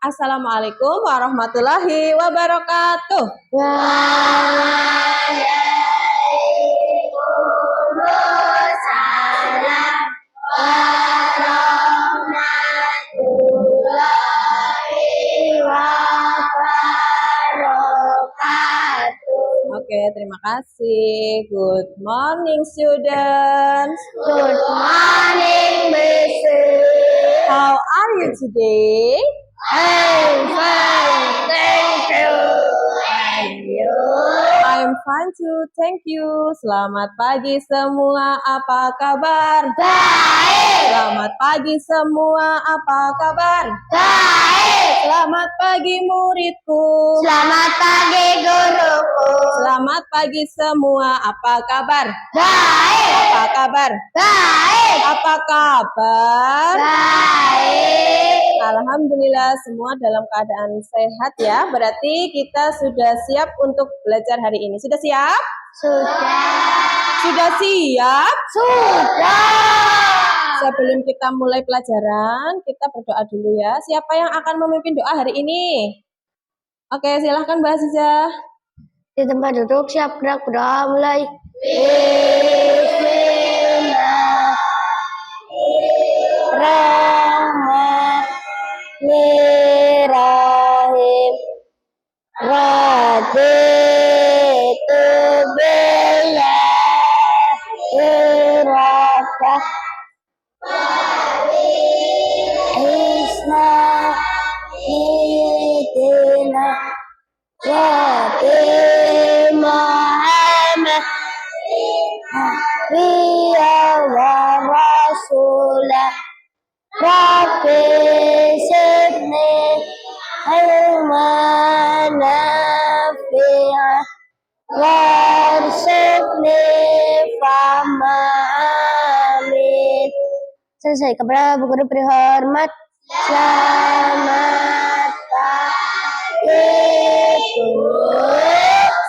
Assalamualaikum warahmatullahi wabarakatuh. Waalaikumsalam warahmatullahi wabarakatuh. Oke, terima kasih. Good morning, students. Good morning, Miss. How are you today? I'm fine, thank you. And you? I'm fine too, thank you. Selamat pagi semua, apa kabar? Baik. Selamat pagi semua, apa kabar? Baik. Selamat pagi muridku. Selamat pagi guruku. Selamat pagi semua, apa kabar? Baik. Apa kabar? Baik. Apa kabar? Baik. Alhamdulillah semua dalam keadaan sehat ya. Berarti kita sudah siap untuk belajar hari ini. Sudah siap? Sudah. Sudah siap? Sudah. Sebelum kita mulai pelajaran, kita berdoa dulu ya. Siapa yang akan memimpin doa hari ini? Oke, silahkan Mbak Aziza. Di tempat duduk siap gerak berdoa mulai. Bismillahirrahmanirrahim. Raditu billahi rabbah. Isna idina Rabbi Muhammad Nabiya wa Rasulah Rabbi Sidni ilman nafi'ah warzuqni fahma amin. Selesai. Kepada Bu Guru berhormat, selamat pagi Bu.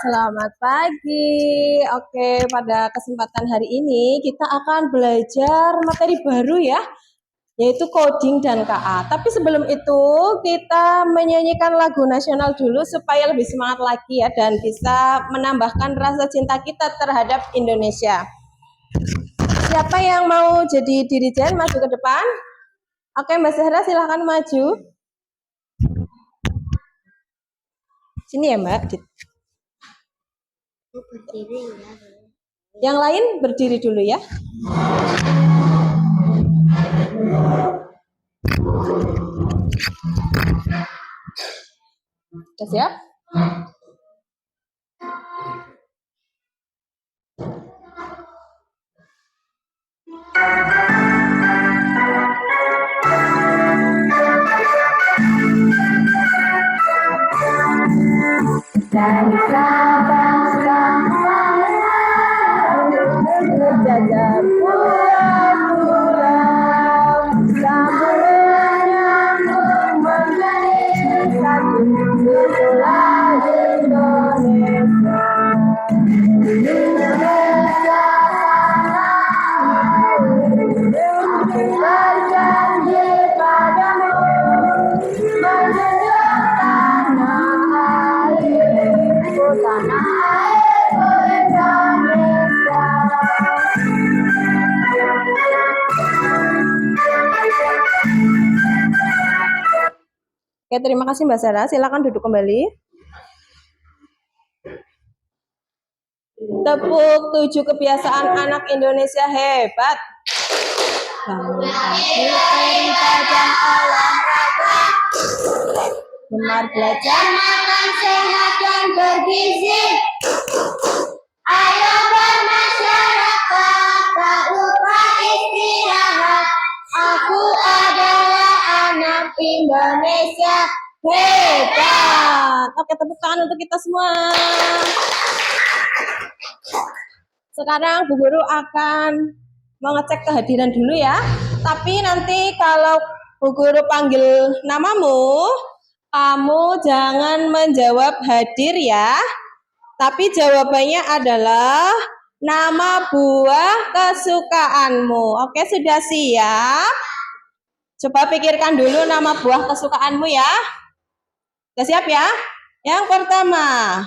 Selamat pagi. Oke, pada kesempatan hari ini kita akan belajar materi baru ya, yaitu coding dan KA. Tapi sebelum itu kita menyanyikan lagu nasional dulu supaya lebih semangat lagi ya dan bisa menambahkan rasa cinta kita terhadap Indonesia. Siapa yang mau jadi dirijen maju ke depan? Oke, Mbak Zahra silahkan maju. Sini ya Mbak. Yang lain berdiri dulu ya. Sudah siap? Dari Sabang sampai Jajar pulau-pulau sambalnya menjadi satu, itulah Indonesia. Indonesia berjanji padamu menjunjung tanah airku, tanah airku Indonesia. Oke, terima kasih Mbak Sarah. Silakan duduk kembali. Tepuk 7 kebiasaan anak Indonesia hebat. Bangun pagi, beribadah, olahraga, gemar belajar, makan sehat dan bergizi. Ayo bermasyarakat, tak lupa istirahat. aku adalah anak Indonesia hebat. Oke, tepuk tangan untuk kita semua. Sekarang Bu Guru akan mengecek kehadiran dulu ya. Tapi nanti kalau Bu Guru panggil namamu, kamu jangan menjawab hadir ya. Tapi jawabannya adalah nama buah kesukaanmu. Oke, sudah siap? Coba pikirkan dulu nama buah kesukaanmu ya. Sudah siap ya? Yang pertama,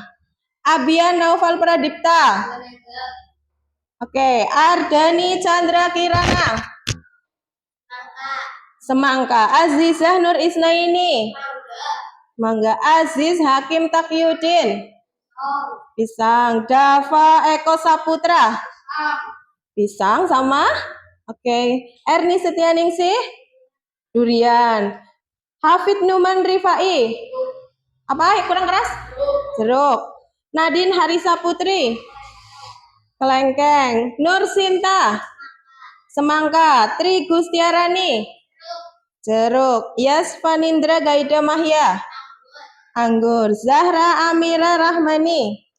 Abian Naufal Pradipta. Oke, Ardani Chandra Kirana. Semangka. Azizah Nur Isnaini. Mangga. Aziz Hakim Taqiyuddin. Pisang. Dava Eko Saputra. Pisang sama. Oke. Erni Setianingsih. Durian. Hafid Numan Rifai. Apa? Kurang keras? Jeruk. Nadine Harisa Putri. Kelengkeng. Nur Sinta. Semangka. Tri Gustiarani. Jeruk. Yasvanindra Gaida Mahya. Anggur. Zahra Amira Rahmani.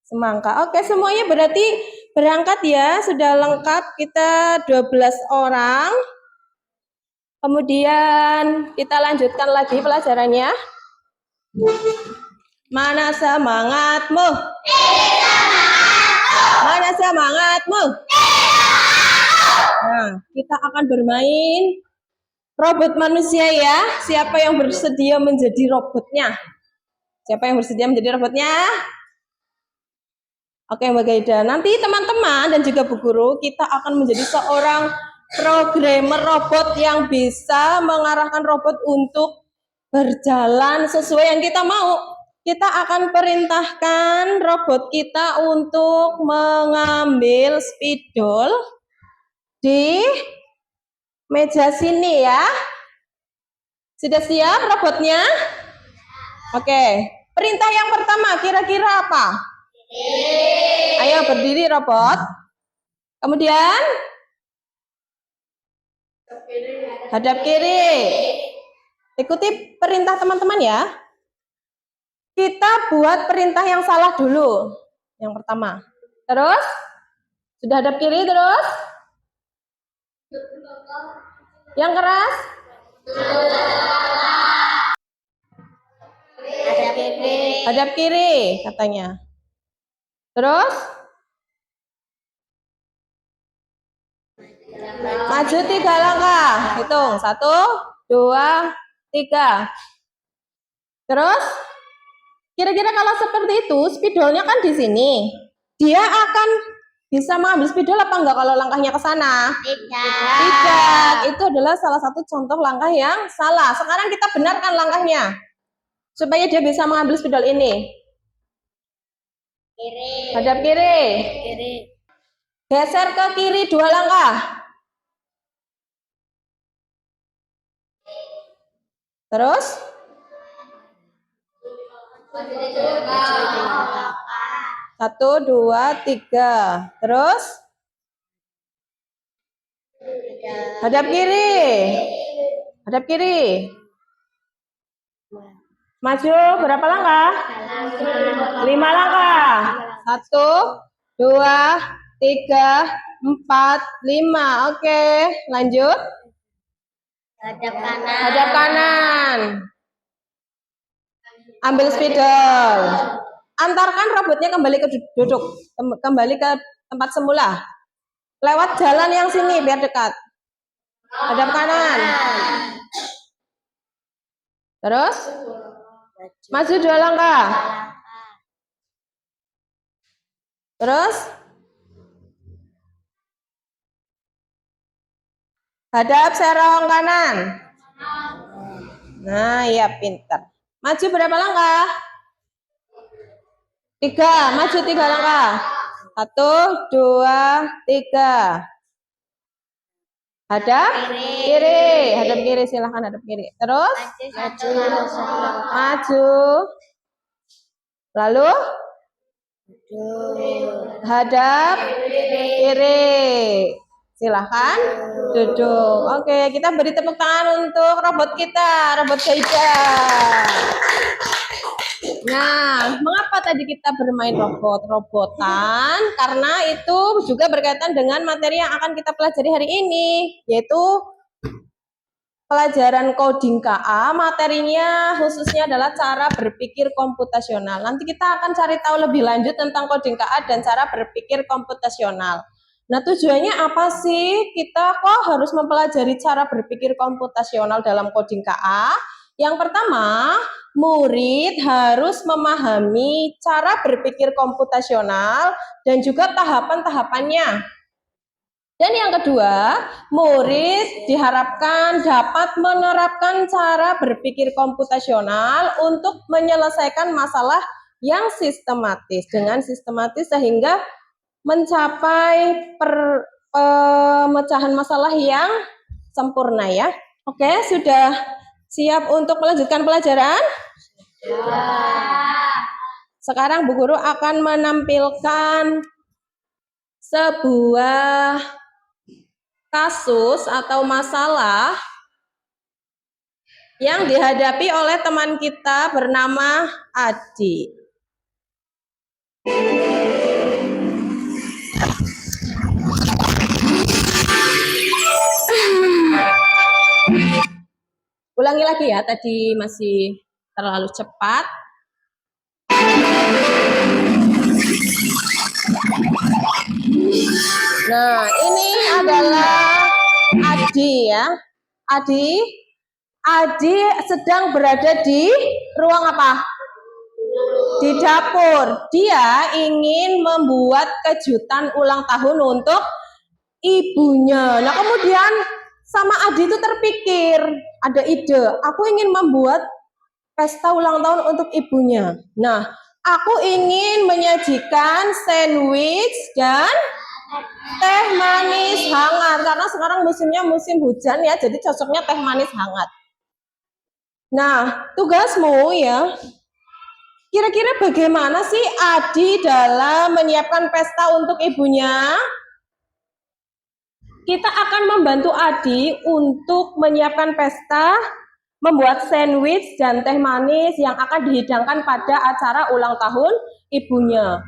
Semangka. Oke, semuanya berarti berangkat ya. Sudah lengkap kita 12 orang. Kemudian kita lanjutkan lagi pelajarannya. Mana semangatmu? Mana semangatmu? Nah, kita akan bermain robot manusia ya. Siapa yang bersedia menjadi robotnya? Siapa yang bersedia menjadi robotnya? Oke, Mbak Gaida. Nanti teman-teman dan juga Bu Guru, kita akan menjadi seorang programmer robot yang bisa mengarahkan robot untuk berjalan sesuai yang kita mau. Kita akan perintahkan robot kita untuk mengambil spidol di meja sini ya. Sudah siap robotnya? Oke. Perintah yang pertama kira-kira apa? Ayo berdiri robot. Kemudian hadap kiri. Ikuti perintah teman-teman ya. Kita buat perintah yang salah dulu. Yang pertama. Terus? Sudah hadap kiri terus? Yang keras? Hadap kiri katanya. Terus? Maju 3 langkah. Hitung. 1, 2, 3. Terus? Kira-kira kalau seperti itu, spidolnya kan di sini. Dia akan bisa mengambil spidol apa enggak kalau langkahnya ke sana? Tidak. Itu adalah salah satu contoh langkah yang salah. Sekarang kita benarkan langkahnya. Supaya dia bisa mengambil spidol ini. Hadap kiri. Geser ke kiri 2 langkah. Terus? 1, 2, 3. Terus? Hadap kiri. Hadap kiri. Maju berapa langkah? 5 langkah. 1, 2, 3, 4, 5. Oke, lanjut. Hadap kanan. Ambil spidol. Antarkan robotnya kembali ke duduk. Kembali ke tempat semula. Lewat jalan yang sini biar dekat. Hadap kanan. Terus? Maju 2 langkah. Terus? Hadap serong kanan. Nah, ya pintar. Maju berapa langkah? 3. Maju 3 langkah. 1, 2, 3. Hadap kiri. Hadap kiri, silahkan hadap kiri. Terus? Maju. Lalu? Hadap kiri. Silahkan duduk. Oke, kita beri tepuk tangan untuk robot kita, robot Gaida. Nah, mengapa tadi kita bermain robot-robotan? Karena itu juga berkaitan dengan materi yang akan kita pelajari hari ini, yaitu pelajaran coding KA. Materinya khususnya adalah cara berpikir komputasional. Nanti kita akan cari tahu lebih lanjut tentang coding KA dan cara berpikir komputasional. Nah, tujuannya apa sih? Kita kok harus mempelajari cara berpikir komputasional dalam coding KA? Yang pertama, murid harus memahami cara berpikir komputasional dan juga tahapan-tahapannya. Dan yang kedua, murid diharapkan dapat menerapkan cara berpikir komputasional untuk menyelesaikan masalah yang sistematis dengan sistematis sehingga mencapai pemecahan masalah yang sempurna ya. Oke, sudah siap untuk melanjutkan pelajaran? Sekarang Bu Guru akan menampilkan sebuah kasus atau masalah yang dihadapi oleh teman kita bernama Adi. Ulangi lagi ya, tadi masih terlalu cepat. Nah, ini adalah Adi ya. Adi sedang berada di ruang apa? Di dapur. Dia ingin membuat kejutan ulang tahun untuk ibunya. Nah, kemudian sama Adi itu terpikir, ada ide, aku ingin membuat pesta ulang tahun untuk ibunya. Nah, aku ingin menyajikan sandwich dan teh manis hangat, karena sekarang musimnya musim hujan ya, jadi cocoknya teh manis hangat. Nah, tugasmu ya, kira-kira bagaimana sih Adi dalam menyiapkan pesta untuk ibunya? Kita akan membantu Adi untuk menyiapkan pesta, membuat sandwich dan teh manis yang akan dihidangkan pada acara ulang tahun ibunya.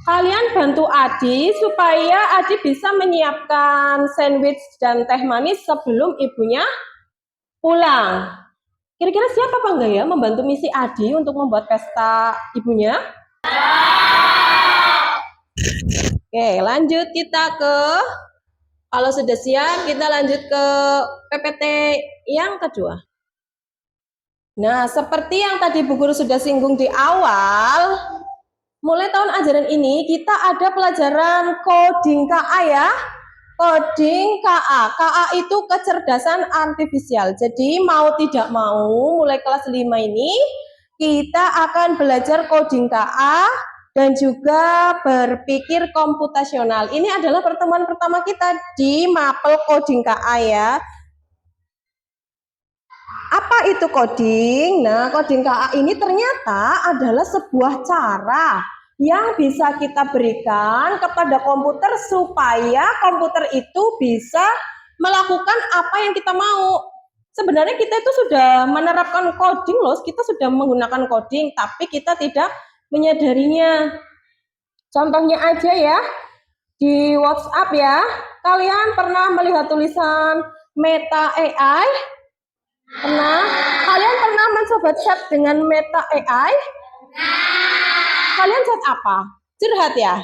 Kalian bantu Adi supaya Adi bisa menyiapkan sandwich dan teh manis sebelum ibunya pulang. Kira-kira siapa apa enggak ya membantu misi Adi untuk membuat pesta ibunya? Oke, lanjut kita ke, kalau sudah siap kita lanjut ke PPT yang kedua. Nah, seperti yang tadi Bu Guru sudah singgung di awal, mulai tahun ajaran ini kita ada pelajaran coding KA ya. Coding KA. KA itu kecerdasan artifisial. Jadi mau tidak mau mulai kelas 5 ini kita akan belajar coding KA dan juga berpikir komputasional. Ini adalah pertemuan pertama kita di mapel coding KA ya. Apa itu coding? Nah, coding KA ini ternyata adalah sebuah cara yang bisa kita berikan kepada komputer supaya komputer itu bisa melakukan apa yang kita mau. Sebenarnya kita itu sudah menerapkan coding loh, kita sudah menggunakan coding, tapi kita tidak menyadarinya. Contohnya aja ya, di WhatsApp ya, kalian pernah melihat tulisan Meta AI? Pernah? Kalian pernah mencoba chat dengan Meta AI? Kalian chat apa? Curhat ya?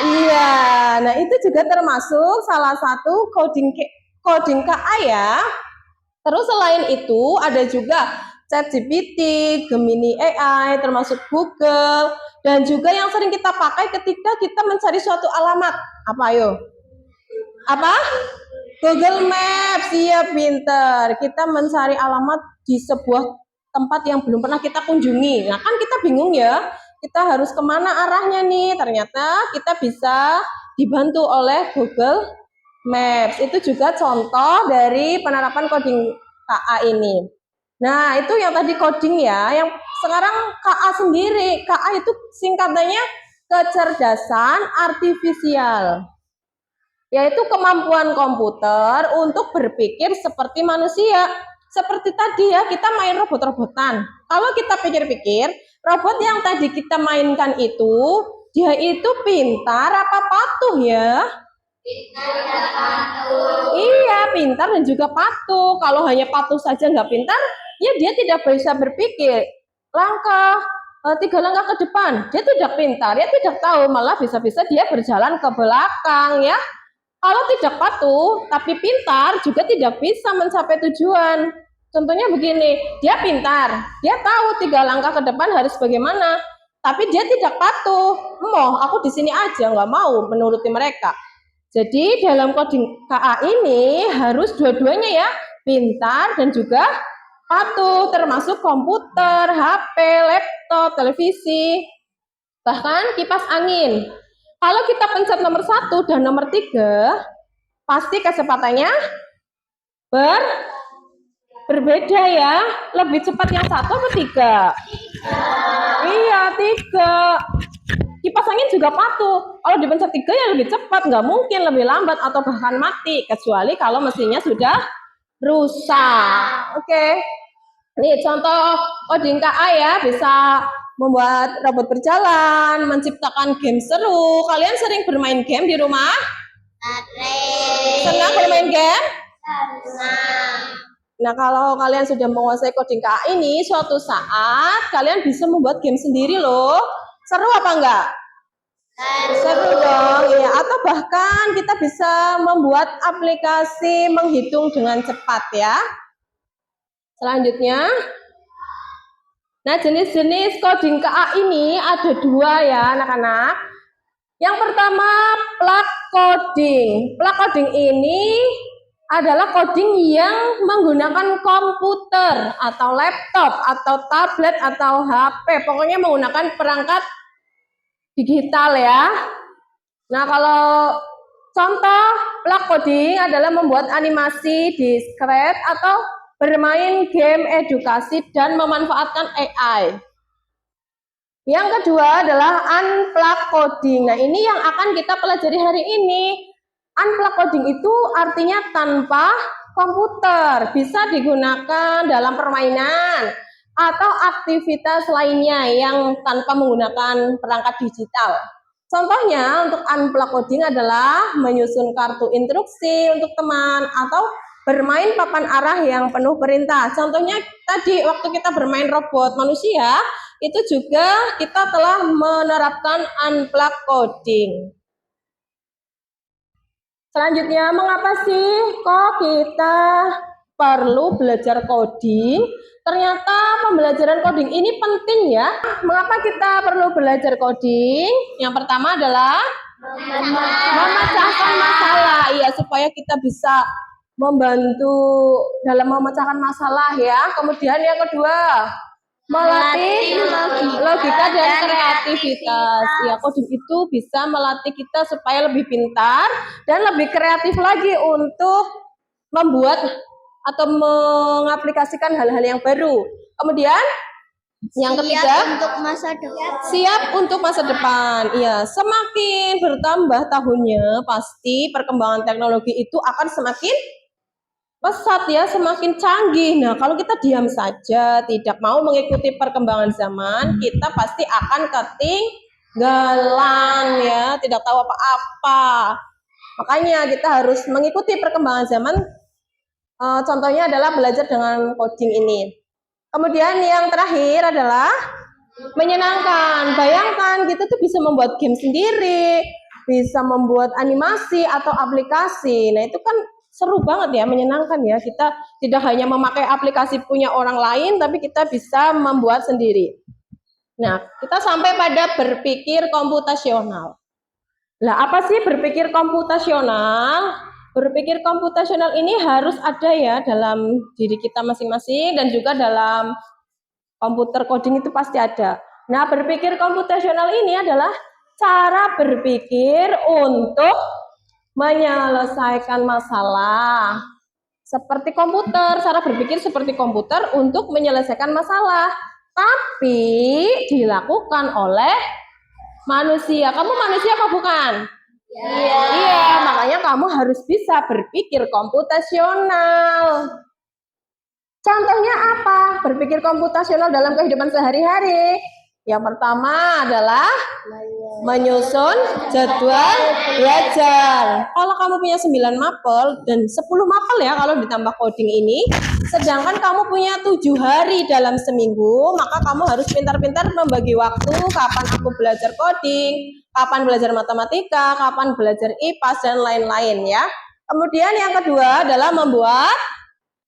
Iya. Nah, itu juga termasuk salah satu coding KA ya. Terus selain itu ada juga ChatGPT, Gemini AI, termasuk Google, dan juga yang sering kita pakai ketika kita mencari suatu alamat. Apa ayo? Apa? Google Maps. Iya, pinter. Kita mencari alamat di sebuah tempat yang belum pernah kita kunjungi. Nah, kan kita bingung ya, kita harus kemana arahnya nih. Ternyata kita bisa dibantu oleh Google Maps. Itu juga contoh dari penerapan coding KA ini. Nah, itu yang tadi coding ya. Yang sekarang KA sendiri. KA itu singkatannya kecerdasan artifisial, yaitu kemampuan komputer untuk berpikir seperti manusia. Seperti tadi ya, kita main robot-robotan. Kalau kita pikir-pikir, robot yang tadi kita mainkan itu, dia itu pintar apa patuh ya? Iya, pintar dan juga patuh. Kalau hanya patuh saja nggak pintar, ya dia tidak bisa berpikir. Tiga langkah ke depan, dia tidak pintar, dia tidak tahu, malah bisa-bisa dia berjalan ke belakang ya. Kalau tidak patuh, tapi pintar juga tidak bisa mencapai tujuan. Contohnya begini, dia pintar, dia tahu 3 langkah ke depan harus bagaimana, tapi dia tidak patuh. Aku di sini aja, nggak mau menuruti mereka. Jadi dalam coding KA ini harus dua-duanya ya, pintar dan juga patuh, termasuk komputer, HP, laptop, televisi, bahkan kipas angin. Kalau kita pencet nomor 1 dan nomor 3, pasti kecepatannya berbeda ya. Lebih cepat yang 1 atau 3? Iya, 3. Kipas angin juga patuh. Kalau dipencet 3 ya lebih cepat, nggak mungkin lebih lambat atau bahkan mati, kecuali kalau mesinnya sudah rusak. Oke. Nih contoh coding KA ya, bisa membuat robot berjalan, menciptakan game seru. Kalian sering bermain game di rumah? Senang bermain game? Nah, kalau kalian sudah menguasai coding KA ini, suatu saat kalian bisa membuat game sendiri loh. Seru apa enggak? Seru dong, ya. Atau bahkan kita bisa membuat aplikasi menghitung dengan cepat ya. Selanjutnya, nah jenis-jenis coding KA ini ada 2 ya anak-anak. Yang pertama, plug coding. Plug coding ini adalah coding yang menggunakan komputer atau laptop atau tablet atau HP, pokoknya menggunakan perangkat digital ya. Nah, kalau contoh plug coding adalah membuat animasi diskret atau bermain game edukasi dan memanfaatkan AI. Yang kedua adalah unplug coding. Nah, ini yang akan kita pelajari hari ini. Unplug coding itu artinya tanpa komputer, bisa digunakan dalam permainan atau aktivitas lainnya yang tanpa menggunakan perangkat digital. Contohnya untuk unplug coding adalah menyusun kartu instruksi untuk teman atau bermain papan arah yang penuh perintah. Contohnya tadi waktu kita bermain robot manusia, itu juga kita telah menerapkan unplug coding. Selanjutnya, mengapa sih kok kita perlu belajar coding? Ternyata pembelajaran coding ini penting ya. Mengapa kita perlu belajar coding? Yang pertama adalah memecahkan masalah. Iya, supaya kita bisa membantu dalam memecahkan masalah ya. Kemudian yang kedua, melatih logika dan kreativitas. Ya, coding itu bisa melatih kita supaya lebih pintar dan lebih kreatif lagi untuk membuat atau mengaplikasikan hal-hal yang baru. Kemudian yang ketiga, siap untuk masa depan. Iya, semakin bertambah tahunnya, pasti perkembangan teknologi itu akan semakin pesat ya, semakin canggih. Nah, kalau kita diam saja, tidak mau mengikuti perkembangan zaman, kita pasti akan ketinggalan ya, tidak tahu apa-apa. Makanya kita harus mengikuti perkembangan zaman. Contohnya adalah belajar dengan coding ini. Kemudian yang terakhir adalah menyenangkan. Bayangkan kita tuh bisa membuat game sendiri, bisa membuat animasi atau aplikasi. Nah, itu kan seru banget ya, menyenangkan ya. Kita tidak hanya memakai aplikasi punya orang lain, tapi kita bisa membuat sendiri. Nah, kita sampai pada berpikir komputasional. Nah, apa sih berpikir komputasional? Berpikir komputasional ini harus ada ya dalam diri kita masing-masing dan juga dalam komputer coding itu pasti ada. Nah, berpikir komputasional ini adalah cara berpikir untuk menyelesaikan masalah. Seperti komputer, cara berpikir seperti komputer untuk menyelesaikan masalah. Tapi dilakukan oleh manusia. Kamu manusia apa bukan? Iya, makanya kamu harus bisa berpikir komputasional. Contohnya apa? Berpikir komputasional dalam kehidupan sehari-hari. Yang pertama adalah menyusun jadwal belajar. Kalau kamu punya 9 mapel dan 10 mapel ya kalau ditambah coding ini, sedangkan kamu punya 7 hari dalam seminggu, maka kamu harus pintar-pintar membagi waktu kapan aku belajar coding, kapan belajar matematika, kapan belajar IPA dan lain-lain ya. Kemudian yang kedua adalah membuat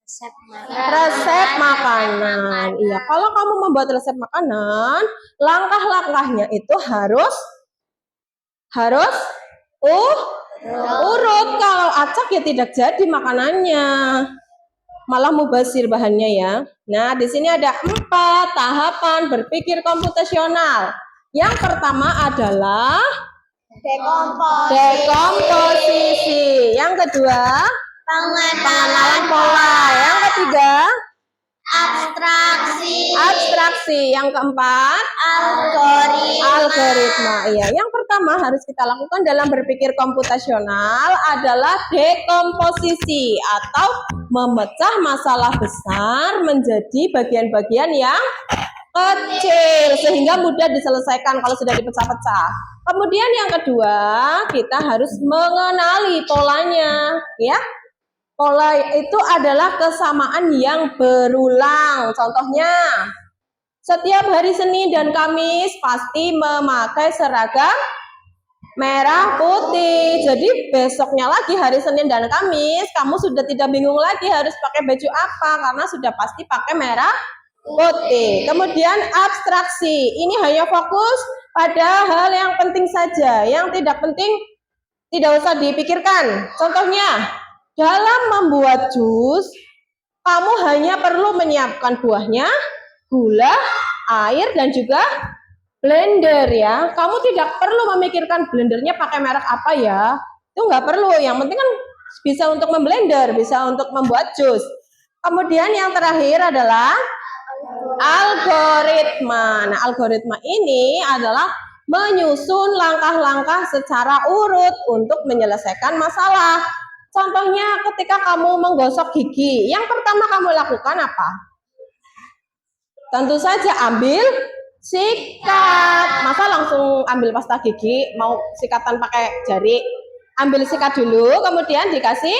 Resep makanan. Iya, kalau kamu membuat resep makanan, langkah-langkahnya itu harus urut. Kalau acak ya tidak jadi makanannya. Malah mubazir bahannya ya. Nah, di sini ada 4 tahapan berpikir komputasional. Yang pertama adalah dekomposisi. Yang kedua, pengenalan pola. Yang ketiga, abstraksi. Yang keempat, algoritma. Iya, yang pertama harus kita lakukan dalam berpikir komputasional adalah dekomposisi atau memecah masalah besar menjadi bagian-bagian yang kecil sehingga mudah diselesaikan kalau sudah dipecah-pecah. Kemudian yang kedua, kita harus mengenali polanya, ya. Pola itu adalah kesamaan yang berulang. Contohnya, setiap hari Senin dan Kamis pasti memakai seragam merah putih. Jadi besoknya lagi hari Senin dan Kamis, kamu sudah tidak bingung lagi harus pakai baju apa karena sudah pasti pakai merah putih. Kemudian abstraksi. Ini hanya fokus pada hal yang penting saja. Yang tidak penting tidak usah dipikirkan. Contohnya, dalam membuat jus, kamu hanya perlu menyiapkan buahnya, gula, air, dan juga blender ya. Kamu tidak perlu memikirkan blendernya pakai merek apa ya. Itu nggak perlu. Yang penting kan bisa untuk memblender, bisa untuk membuat jus. Kemudian yang terakhir adalah algoritma. Nah, algoritma ini adalah menyusun langkah-langkah secara urut untuk menyelesaikan masalah. Contohnya ketika kamu menggosok gigi, yang pertama kamu lakukan apa? Tentu saja ambil sikat. Masa langsung ambil pasta gigi, mau sikatan pakai jari? Ambil sikat dulu, kemudian dikasih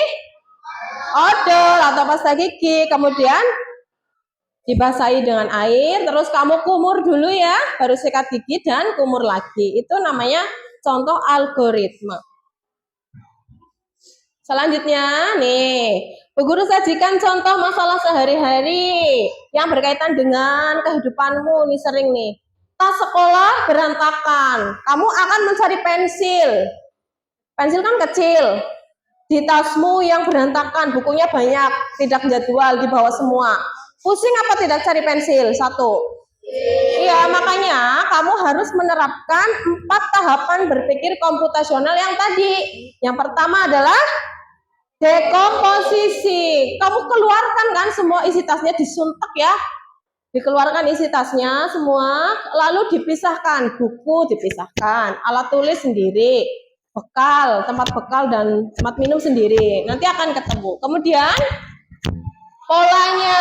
odol atau pasta gigi, kemudian dibasahi dengan air, terus kamu kumur dulu ya, baru sikat gigi dan kumur lagi. Itu namanya contoh algoritma. Selanjutnya nih, Bu Guru sajikan contoh masalah sehari-hari yang berkaitan dengan kehidupanmu nih sering nih. Tas sekolah berantakan, kamu akan mencari pensil. Pensil kan kecil. Di tasmu yang berantakan, bukunya banyak, tidak jadwal, dibawa semua. Pusing apa tidak cari pensil? 1. Iya, makanya kamu harus menerapkan 4 tahapan berpikir komputasional yang tadi. Yang pertama adalah dekomposisi. Kamu keluarkan kan semua isi tasnya, disuntak ya. Dikeluarkan isi tasnya semua, lalu dipisahkan. Buku dipisahkan, alat tulis sendiri, bekal, tempat bekal dan tempat minum sendiri. Nanti akan ketemu. Kemudian polanya.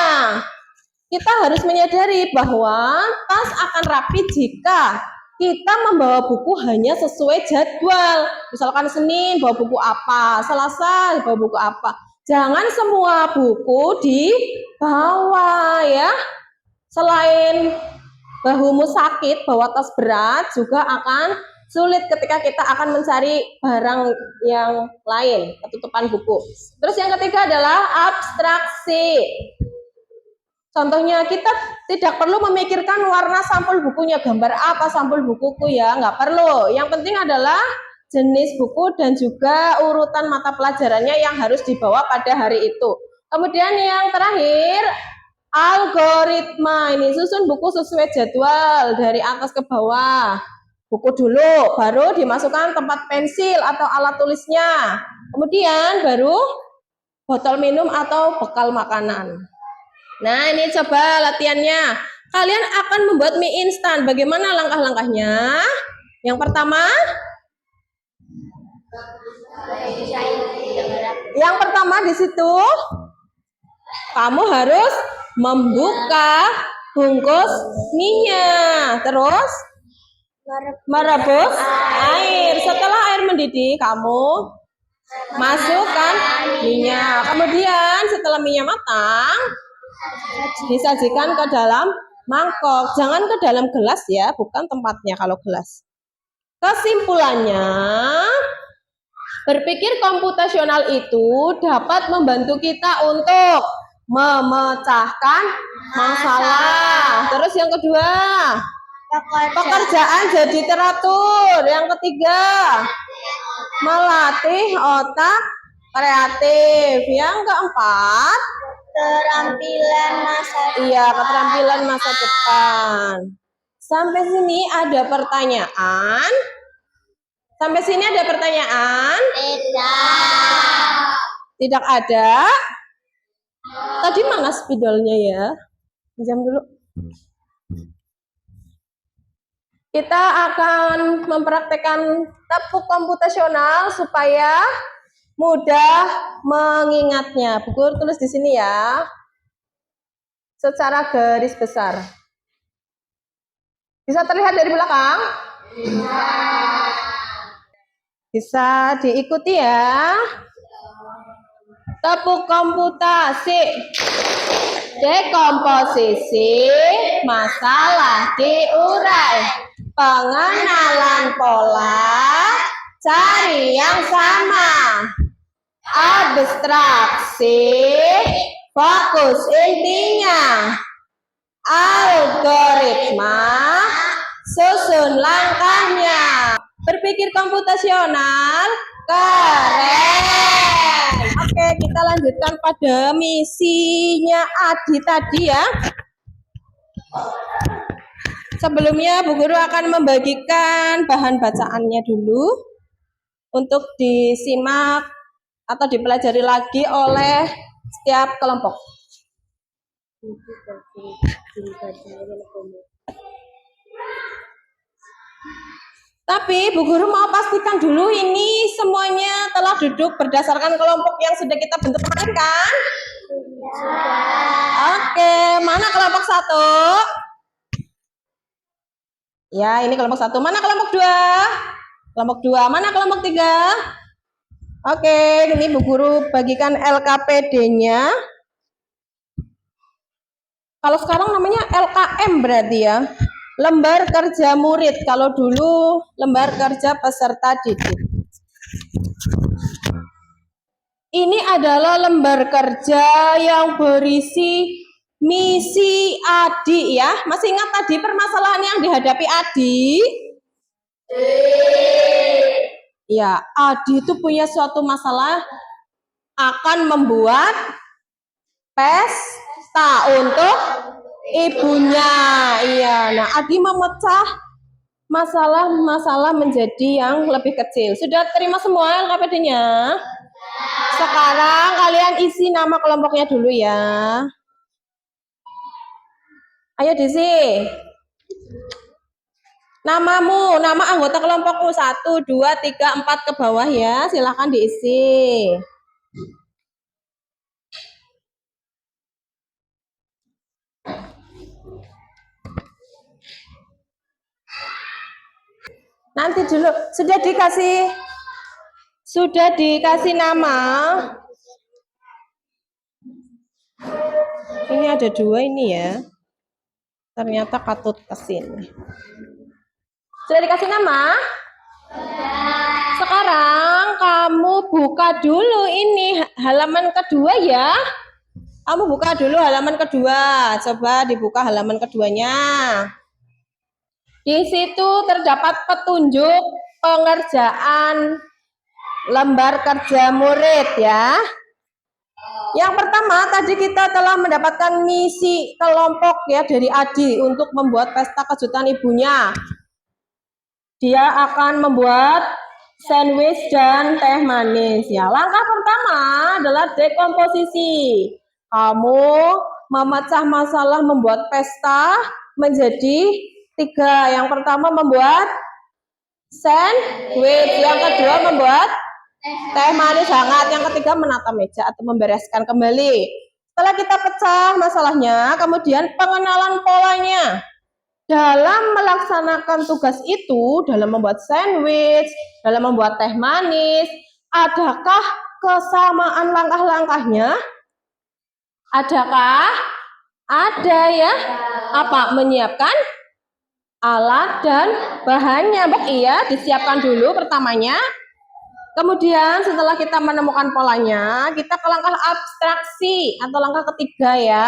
Kita harus menyadari bahwa tas akan rapi jika kita membawa buku hanya sesuai jadwal. Misalkan Senin bawa buku apa, Selasa bawa buku apa. Jangan semua buku dibawa ya. Selain bahumu sakit, bawa tas berat juga akan sulit ketika kita akan mencari barang yang lain, ketutupan buku. Terus yang ketiga adalah abstraksi. Contohnya, kita tidak perlu memikirkan warna sampul bukunya, gambar apa sampul bukuku ya, nggak perlu. Yang penting adalah jenis buku dan juga urutan mata pelajarannya yang harus dibawa pada hari itu. Kemudian yang terakhir, algoritma. Ini susun buku sesuai jadwal dari atas ke bawah. Buku dulu, baru dimasukkan tempat pensil atau alat tulisnya. Kemudian baru botol minum atau bekal makanan. Nah, ini coba latihannya. Kalian akan membuat mie instan. Bagaimana langkah-langkahnya? Yang pertama, di situ kamu harus membuka bungkus mie-nya. Terus merebus air. Setelah air mendidih, kamu masukkan mie-nya. Kemudian setelah mie-nya matang, disajikan ke dalam mangkok. Jangan ke dalam gelas ya, bukan tempatnya kalau gelas. Kesimpulannya, berpikir komputasional itu dapat membantu kita untuk memecahkan masalah. Terus yang kedua, pekerjaan jadi teratur. Yang ketiga, melatih otak kreatif. Yang keempat, Keterampilan masa iya, keterampilan masa depan. Sampai sini ada pertanyaan? Sampai sini ada pertanyaan? tidak. Tidak ada? Tadi mana spidolnya ya? Pinjam dulu. Kita akan mempraktekkan tepuk komputasional supaya mudah mengingatnya. Bu Guru tulis di sini ya. Secara garis besar. Bisa terlihat dari belakang? Bisa diikuti ya. Tepuk komputasi. Dekomposisi, masalah diurai. Pengenalan pola, cari yang sama. Abstraksi, fokus intinya. Algoritma, susun langkahnya. Berpikir komputasional, keren. Oke, kita lanjutkan pada misinya Adi tadi ya. Sebelumnya Bu Guru akan membagikan bahan bacaannya dulu untuk disimak atau dipelajari lagi oleh setiap kelompok. Tapi Bu Guru mau pastikan dulu ini semuanya telah duduk berdasarkan kelompok yang sudah kita bentuk kemarin kan? Oke, mana kelompok 1? Ya, ini kelompok 1. Mana kelompok 2? Kelompok 2. Mana kelompok 3? Oke, ini Bu Guru bagikan LKPD-nya. Kalau sekarang namanya LKM berarti ya. Lembar kerja murid. Kalau dulu lembar kerja peserta didik. Ini adalah lembar kerja yang berisi misi Adi ya. Masih ingat tadi permasalahan yang dihadapi Adi? Ya, Adi itu punya suatu masalah akan membuat pesta untuk ibunya. Iya, nah Adi memecah masalah-masalah menjadi yang lebih kecil. Sudah terima semua LKPD-nya? Sekarang kalian isi nama kelompoknya dulu ya. Ayo diisi. Namamu, nama anggota kelompokmu 1, 2, 3, 4 ke bawah ya. Silahkan diisi. Nanti dulu sudah dikasih nama. Ini ada 2 ini ya. Ternyata katut kesini. Sudah dikasih nama? Sekarang kamu buka dulu ini halaman kedua ya. Kamu buka dulu halaman kedua. Coba dibuka halaman keduanya. Di situ terdapat petunjuk pengerjaan lembar kerja murid ya. Yang pertama tadi kita telah mendapatkan misi kelompok ya dari Adi untuk membuat pesta kejutan ibunya. Dia akan membuat sandwich dan teh manis ya. Langkah pertama adalah dekomposisi. Kamu memecah masalah membuat pesta menjadi 3. Yang pertama membuat sandwich, yang kedua membuat teh manis hangat, yang ketiga menata meja atau membereskan kembali. Setelah kita pecah masalahnya, kemudian pengenalan polanya. Dalam melaksanakan tugas itu, dalam membuat sandwich, dalam membuat teh manis, adakah kesamaan langkah-langkahnya? Adakah? Ada ya. Apa? Menyiapkan alat dan bahannya. Iya, disiapkan dulu pertamanya. Kemudian setelah kita menemukan polanya, kita ke langkah abstraksi atau langkah ketiga ya.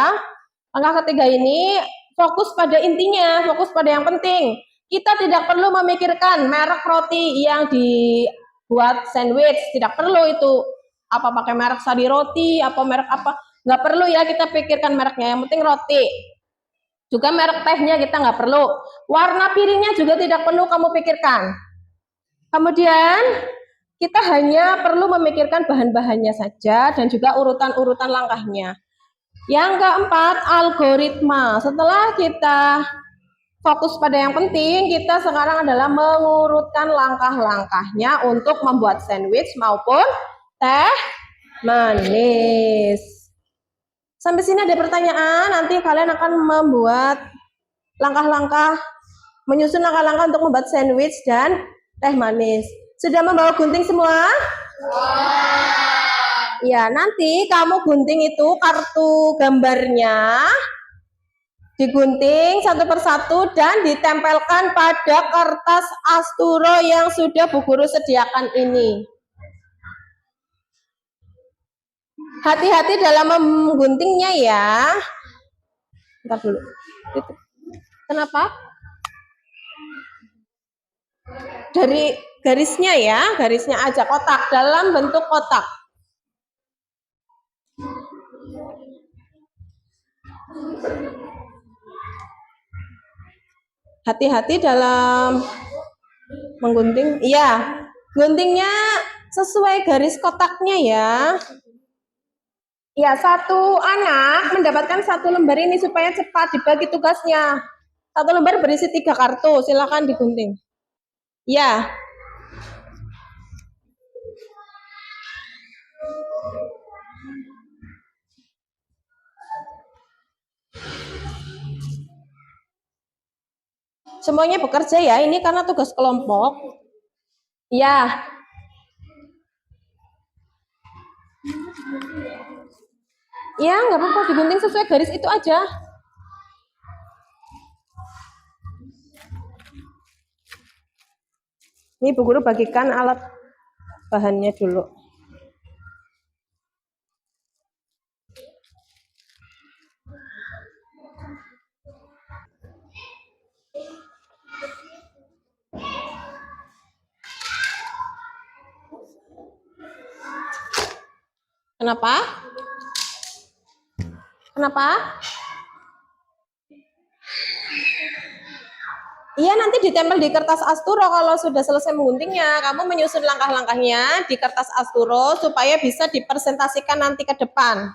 Langkah ketiga ini fokus pada intinya, fokus pada yang penting. Kita tidak perlu memikirkan merek roti yang dibuat sandwich, tidak perlu itu. Apa pakai merek sari roti, apa merek apa, nggak perlu ya kita pikirkan mereknya, yang penting roti. Juga merek tehnya kita nggak perlu. Warna piringnya juga tidak perlu kamu pikirkan. Kemudian kita hanya perlu memikirkan bahan-bahannya saja dan juga urutan-urutan langkahnya. Yang keempat, algoritma. Setelah kita fokus pada yang penting, kita sekarang adalah mengurutkan langkah-langkahnya untuk membuat sandwich maupun teh manis. Sampai sini ada pertanyaan, nanti kalian akan membuat langkah-langkah, menyusun langkah-langkah untuk membuat sandwich dan teh manis. Sudah membawa gunting semua? Ya, nanti kamu gunting itu kartu gambarnya, digunting satu persatu dan ditempelkan pada kertas asturo yang sudah Bu Guru sediakan ini. Hati-hati dalam mengguntingnya ya. Bentar dulu. Kenapa? Dari garisnya ya, garisnya aja kotak, dalam bentuk kotak. Hati-hati dalam menggunting. Iya, guntingnya sesuai garis kotaknya ya. Ya, satu anak mendapatkan satu lembar ini supaya cepat dibagi tugasnya. Satu lembar berisi 3 kartu, silakan digunting. Ya. Semuanya bekerja ya, ini karena tugas kelompok. Ya. Ya, nggak apa-apa, digunting sesuai garis itu aja. Ini Bu Guru bagikan alat bahannya dulu. Kenapa? Kenapa? Iya, nanti ditempel di kertas asturo kalau sudah selesai mengguntingnya. Kamu menyusun langkah-langkahnya di kertas asturo supaya bisa dipresentasikan nanti ke depan.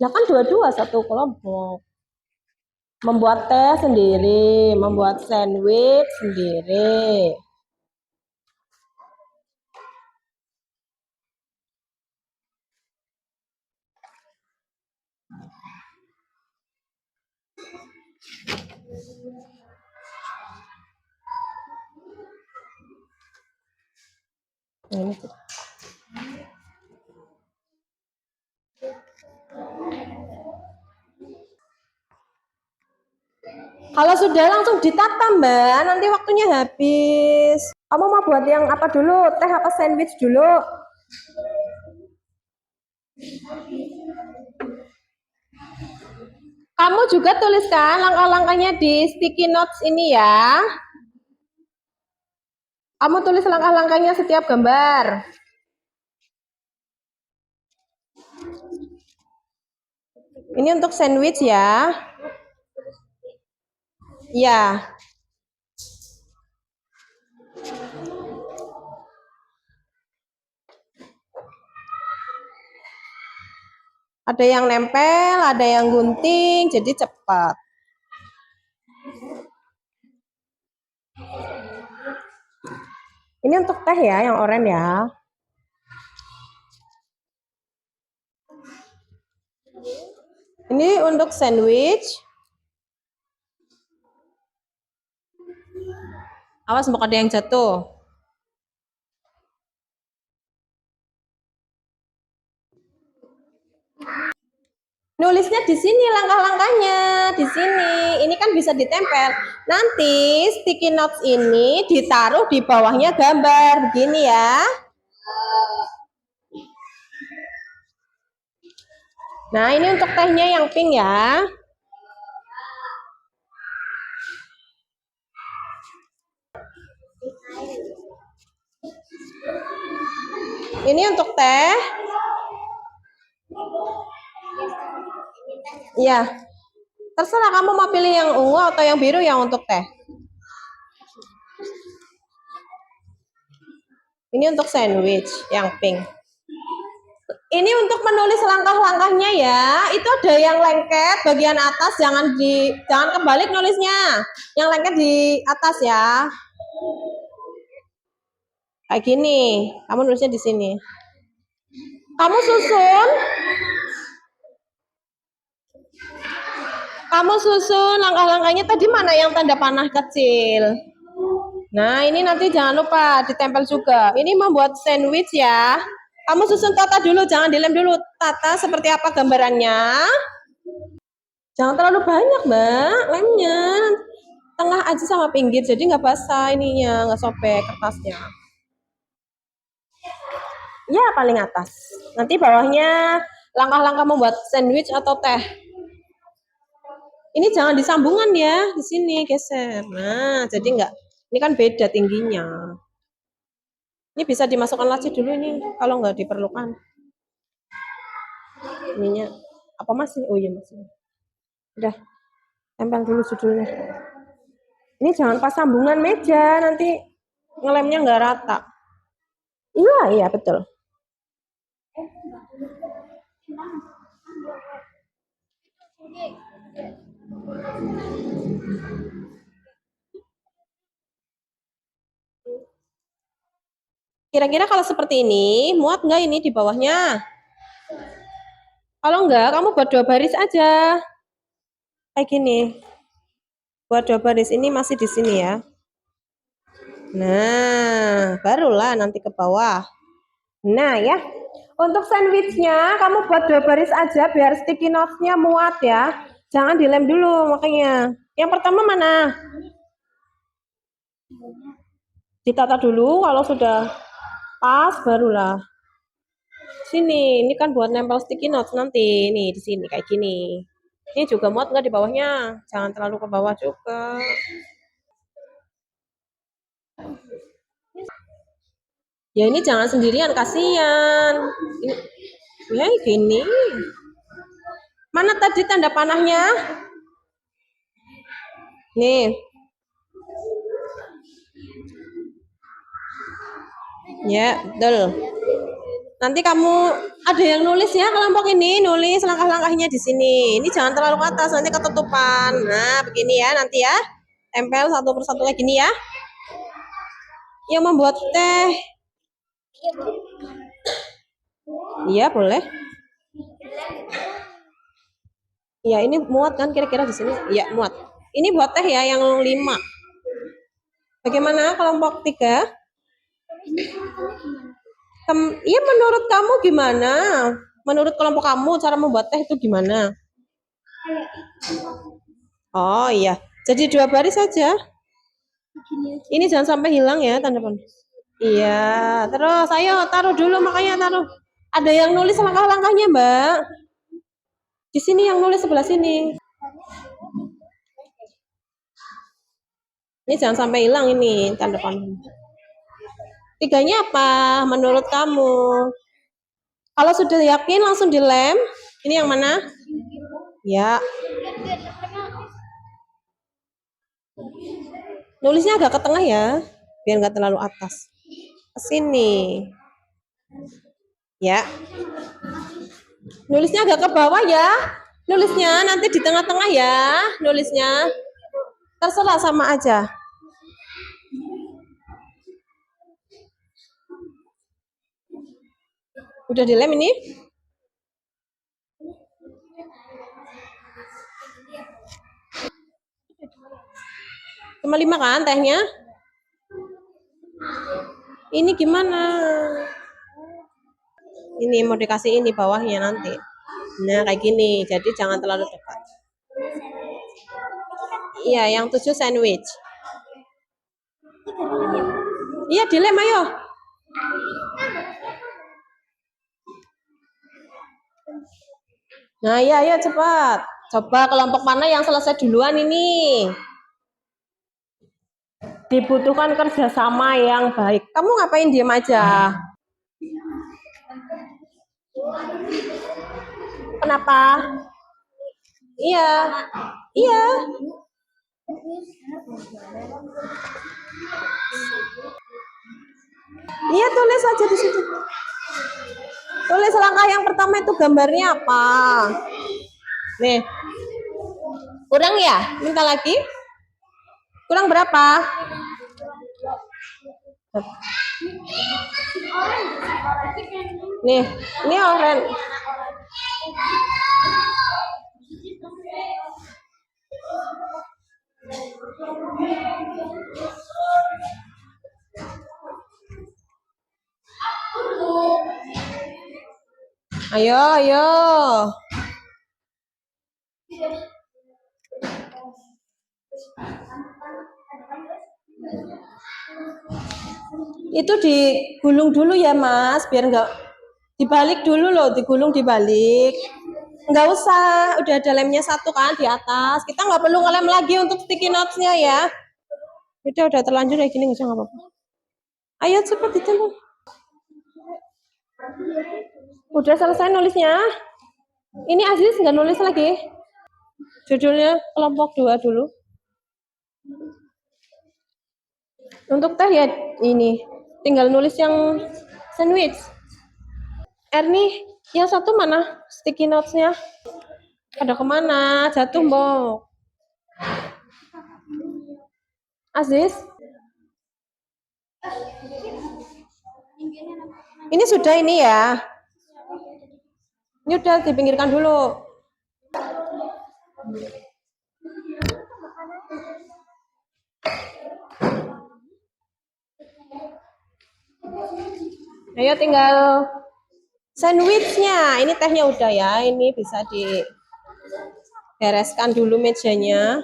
Nah kan dua-dua satu kelompok. Membuat teh sendiri, membuat sandwich sendiri. Ini. Kalau sudah langsung ditata Mbak, nanti waktunya habis. Kamu mau buat yang apa dulu? Teh apa sandwich dulu? Kamu juga tuliskan langkah-langkahnya di sticky notes ini ya. Kamu tulis langkah-langkahnya setiap gambar. Ini untuk sandwich ya. Ya. Ada yang nempel, ada yang gunting, jadi cepat. Ini untuk teh ya, yang oranye ya. Ini untuk sandwich. Awas mau ada yang jatuh. Nulisnya di sini langkah-langkahnya, di sini. Ini kan bisa ditempel. Nanti sticky notes ini ditaruh di bawahnya gambar begini ya. Nah, ini untuk tehnya yang pink ya. Ini untuk teh. Iya. Terserah kamu mau pilih yang ungu atau yang biru yang untuk teh. Ini untuk sandwich yang pink. Ini untuk menulis langkah-langkahnya ya. Itu ada yang lengket bagian atas, jangan kebalik nulisnya. Yang lengket di atas ya. Kayak gini. Kamu nulisnya di sini. Kamu susun. Kamu susun langkah-langkahnya tadi mana yang tanda panah kecil. Nah, ini nanti jangan lupa ditempel juga. Ini membuat sandwich ya. Kamu susun tata dulu, jangan dilem dulu. Tata seperti apa gambarannya. Jangan terlalu banyak, Mbak, lemnya. Tengah aja sama pinggir, jadi nggak basah ininya, nggak sobek kertasnya. Ya, paling atas. Nanti bawahnya langkah-langkah membuat sandwich atau teh. Ini jangan disambungan ya, di sini geser. Nah, jadi nggak, ini kan beda tingginya. Ini bisa dimasukkan laci dulu ini, kalau nggak diperlukan. Ininya, apa masih? Oh iya masih. Udah, tempel dulu judulnya. Ini jangan pas sambungan meja, nanti ngelemnya nggak rata. Iya, betul. Kira-kira kalau seperti ini, muat nggak ini di bawahnya? Kalau enggak, kamu buat 2 baris aja. Kayak gini. Buat 2 baris ini masih di sini ya. Nah, barulah nanti ke bawah. Nah ya. Untuk sandwichnya, kamu buat 2 baris aja biar sticky notes-nya muat ya. Jangan dilem dulu makanya. Yang pertama mana? Ditata dulu, kalau sudah pas barulah. Sini, ini kan buat nempel sticky notes nanti. Nih, di sini kayak gini. Ini juga muat nggak di bawahnya? Jangan terlalu ke bawah juga. Ya ini jangan sendirian, kasihan. Ya gini. Mana tadi tanda panahnya? Nih. Ya, betul. Nanti kamu ada yang nulis ya kelompok ini, nulis langkah-langkahnya di sini. Ini jangan terlalu ke atas, nanti ketutupan. Nah, begini ya nanti ya. Tempel satu persatu kayak gini ya. Yang membuat teh. Iya, boleh. Ya, ini muat kan kira-kira di sini? Iya, muat. Ini buat teh ya yang 5. Bagaimana kelompok 3? Iya, menurut kamu gimana? Menurut kelompok kamu cara membuat teh itu gimana? Oh iya, jadi 2 baris saja. Ini jangan sampai hilang ya tanda panah. Iya, terus ayo taruh dulu makanya taruh. Ada yang nulis langkah-langkahnya, Mbak. Di sini yang nulis sebelah sini. Ini jangan sampai hilang ini tanda panah. 3-nya apa menurut kamu? Kalau sudah yakin langsung dilem. Ini yang mana? Ya. Nulisnya agak ke tengah ya, biar nggak terlalu atas. Ke sini. Ya. Nulisnya agak ke bawah ya. Nulisnya nanti di tengah-tengah ya. Nulisnya. Terserah sama aja. Udah dilem ini? Cuma 5 kan tehnya? Ini gimana? Ini mau dikasih ini bawahnya nanti. Nah, kayak gini. Jadi jangan terlalu dekat. Iya, yang 7 sandwich. Iya, dilem ayo. Nah, iya, ayo cepat. Coba kelompok mana yang selesai duluan ini? Dibutuhkan kerjasama yang baik. Kamu ngapain diem aja? Kenapa? Iya, iya. Iya, tulis aja di situ. Tulis langkah yang pertama itu gambarnya apa? Nih. Kurang ya? Minta lagi? Kurang berapa? Nih, ini oranye. Ayo, ayo. Itu digulung dulu ya Mas, biar enggak dibalik dulu loh, digulung dibalik. Enggak usah, udah ada lemnya satu kan di atas. Kita nggak perlu ngelem lagi untuk sticky notes-nya ya. Udah terlanjur kayak gini nggak apa-apa. Ayo cepet ditulis. Udah selesai nulisnya. Ini Aziz nggak nulis lagi. Judulnya kelompok 2 dulu. Untuk teh ya ini. Tinggal nulis yang sandwich. Erni, yang satu mana sticky notes-nya? Pada kemana? Jatuh, Mbok. Aziz? Ini sudah ini ya. Ini udah dipinggirkan dulu. Ayo tinggal sandwichnya. Ini tehnya udah ya. Ini bisa dibereskan dulu mejanya.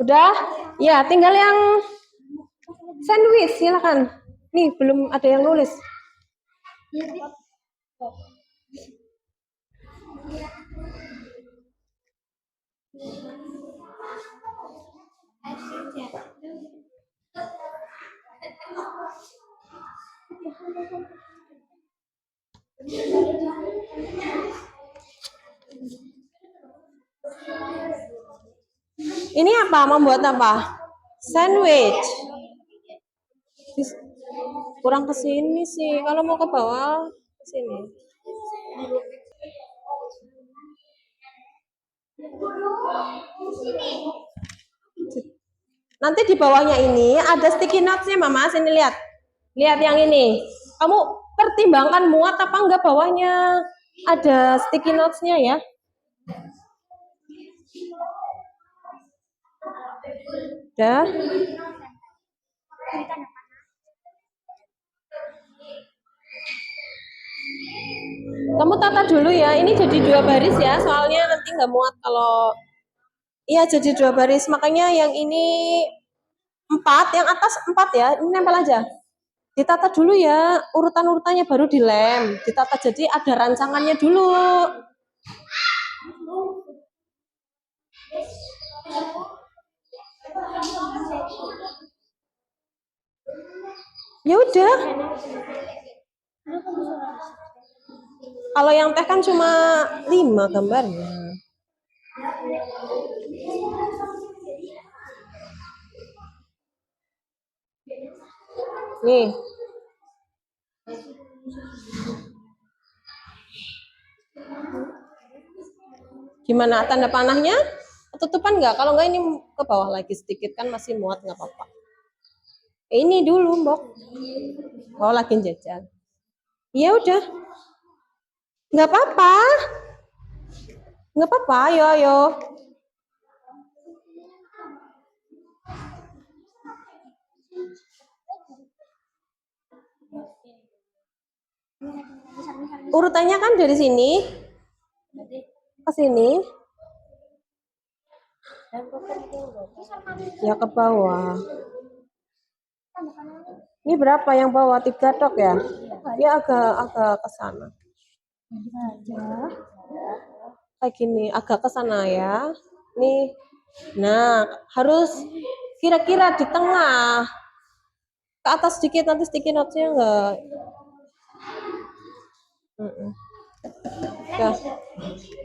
Udah? Ya, tinggal yang sandwich, silakan. Nih, belum ada yang nulis. Ini apa? Membuat apa? Sandwich. Kurang ke sini sih. Kalau mau ke bawah, ke sini. Nanti di bawahnya ini ada sticky notes-nya, Mama. Sini lihat. Lihat yang ini. Kamu pertimbangkan muat apa enggak bawahnya. Ada sticky notes-nya ya. Udah. Kamu tata dulu ya. Ini jadi 2 baris ya. Soalnya nanti nggak muat kalau iya jadi 2 baris. Makanya yang ini 4, yang atas 4 ya. Ini nempel aja. Ditata dulu ya. Urutan-urutannya baru dilem. Ditata jadi ada rancangannya dulu. Ya udah. Kalau yang teh kan cuma 5 gambarnya. Nih. Gimana tanda panahnya? Tutupan nggak? Kalau nggak ini ke bawah lagi sedikit kan masih muat nggak apa-apa. Ini dulu, Mbok. Oh, lagi jajal. Ya udah. Nggak apa-apa. Nggak apa-apa, ayo, ayo. Urutannya kan dari sini ke sini, ya ke bawah. Ini berapa yang bawah? 3 tok ya? Ya agak ke sana. Kayak gini, agak ke sana ya. Nih. Nah, harus kira-kira di tengah. Ke atas sedikit, nanti sticky notes-nya enggak. Ya.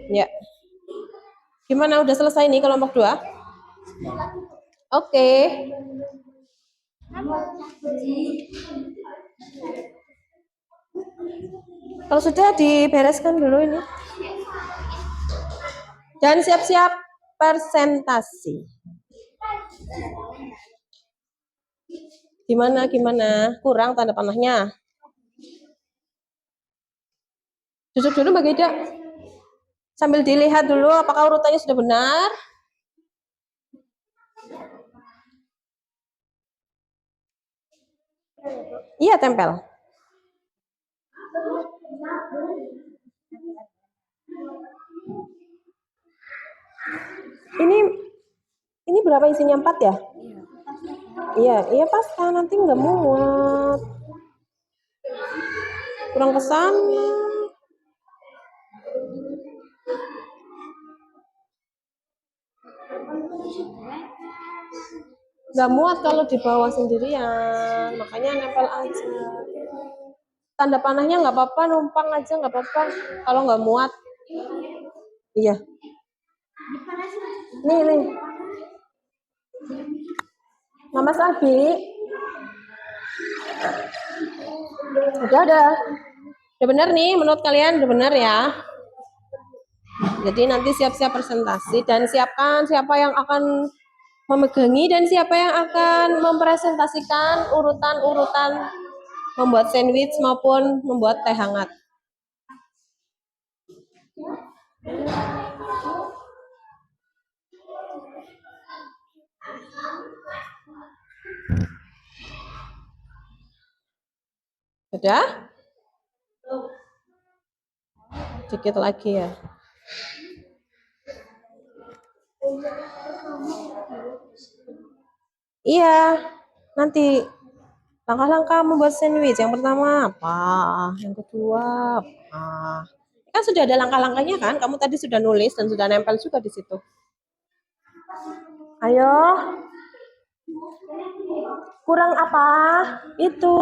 Ya. Gimana, udah selesai nih kelompok 2? Oke. Kalau sudah, dibereskan dulu ini. Dan siap-siap presentasi. Gimana? Kurang tanda panahnya? Duduk dulu Mbak Geda. Sambil dilihat dulu apakah urutannya sudah benar. Iya, tempel. Ini berapa isinya? 4 ya? Iya pas nanti nggak muat. Kurang kesana. Nggak muat kalau di bawah sendirian, makanya nempel aja. Tanda panahnya nggak apa-apa, numpang aja nggak apa-apa. Kalau nggak muat, iya. Nih. Mama Sabi. Udah benar nih, menurut kalian udah benar ya? Jadi nanti siap-siap presentasi dan siapkan siapa yang akan memegangi dan siapa yang akan mempresentasikan urutan-urutan membuat sandwich maupun membuat teh hangat. Sudah? Sedikit lagi ya. Iya, nanti langkah-langkah membuat sandwich. Yang pertama apa? Yang kedua apa? Kan sudah ada langkah-langkahnya kan? Kamu tadi sudah nulis dan sudah nempel juga di situ. Ayo. Kurang apa? Itu.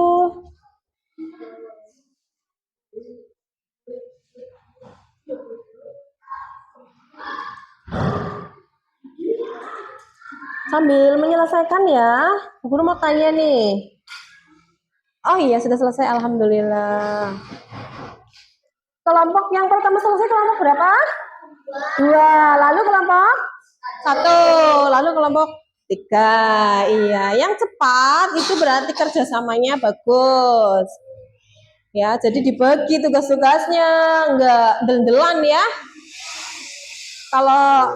Sambil menyelesaikan ya. Guru mau tanya nih. Oh iya, sudah selesai. Alhamdulillah. Kelompok yang pertama selesai kelompok berapa? 2. Lalu kelompok 1. Lalu kelompok 3. Iya, yang cepat itu berarti kerjasamanya bagus. Ya, jadi dibagi tugas-tugasnya, enggak del-delan ya. Kalau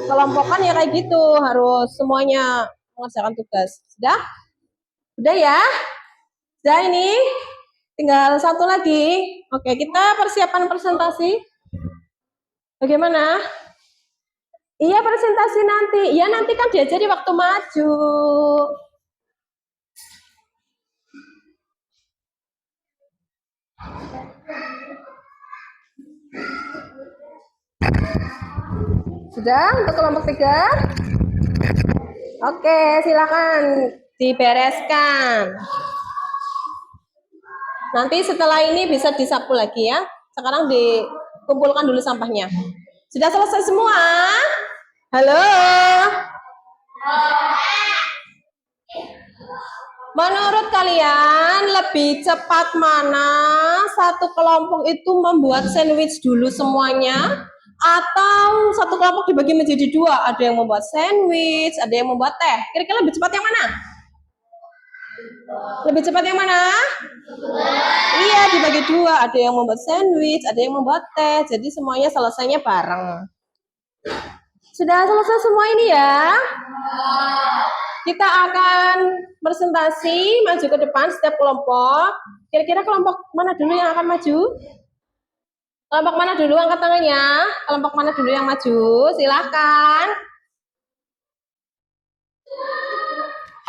kelompokan ya kayak gitu, harus semuanya mengerjakan tugas. Sudah? Sudah ya? Sudah ini? Tinggal satu lagi. Oke, kita persiapan presentasi. Bagaimana? Iya, presentasi nanti. Ya, nanti kan diajari waktu maju. Sudah untuk kelompok 3? Oke, silakan dibereskan. Nanti setelah ini bisa disapu lagi ya. Sekarang dikumpulkan dulu sampahnya. Sudah selesai semua? Halo? Menurut kalian lebih cepat mana? Satu kelompok itu membuat sandwich dulu semuanya? Atau satu kelompok dibagi menjadi 2? Ada yang membuat sandwich, ada yang membuat teh. Kira-kira lebih cepat yang mana? Lebih cepat yang mana? Iya, dibagi 2. Ada yang membuat sandwich, ada yang membuat teh. Jadi semuanya selesainya bareng. Sudah selesai semua ini ya? kita akan presentasi maju ke depan setiap kelompok. Kira-kira kelompok mana dulu yang akan maju? Kelompok mana dulu angkat tangannya? Kelompok mana dulu yang maju? Silahkan.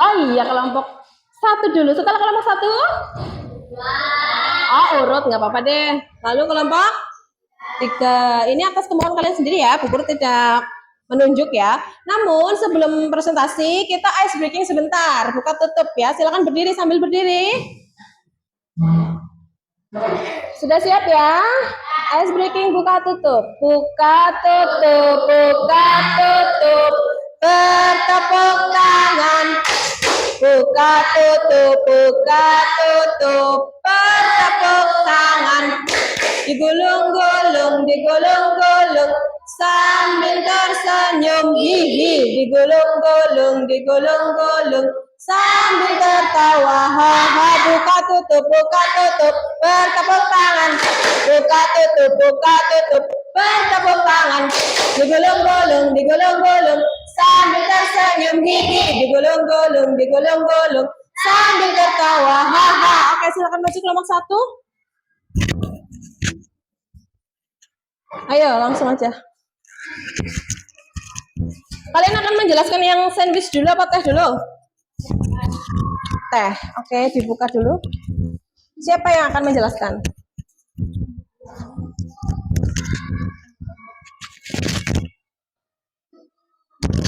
Oh iya, kelompok satu dulu. Setelah kelompok satu? Oh, urut, nggak apa-apa deh. Lalu kelompok tiga. Ini atas kemauan kalian sendiri ya. Bu Guru tidak menunjuk ya. Namun sebelum presentasi kita ice breaking sebentar. Buka tutup ya. Silakan berdiri sambil berdiri. Sudah siap ya? Ice breaking buka tutup. Buka tutup, buka tutup. Bertepuk tangan. Buka tutup, buka tutup. Bertepuk tangan. Digulung-gulung, digulung-gulung. Sambil tersenyum, hihi. Digulung-gulung, digulung-gulung. Sambil tertawa, haha. Buka tutup, bertepuk tangan. Buka tutup, bertepuk tangan. Digulung-gulung, digulung-gulung. Sambil tersenyum, hihi. Digulung-gulung, digulung-gulung. Sambil tertawa, haha. Oke, silakan maju kelompok satu. Ayo, langsung aja. Kalian akan menjelaskan yang sandwich dulu apa teh dulu? Teh. Oke, dibuka dulu. Siapa yang akan menjelaskan?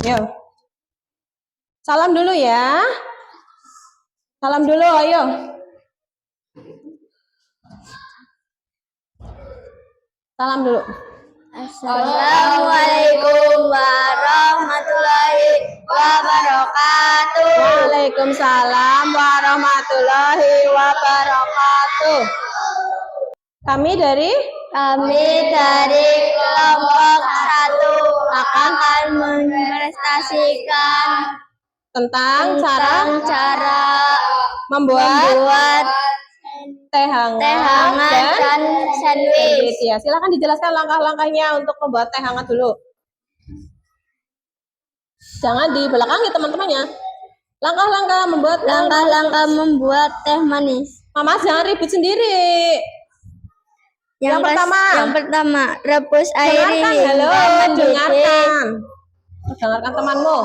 Yo. Salam dulu ya. Salam dulu, ayo. Salam dulu. Assalamualaikum warahmatullahi wabarakatuh. Waalaikumsalam warahmatullahi wabarakatuh. Kami dari kelompok 1 akan mempresentasikan tentang cara membuat teh hangat dan sandwich. Ya, silakan dijelaskan langkah-langkahnya untuk membuat teh hangat dulu. Jangan di belakang ya teman-temannya. Langkah-langkah membuat teh manis. Mama jangan ribut sendiri. Yang pertama, rebus air dengarkan, dengarkan temanmu.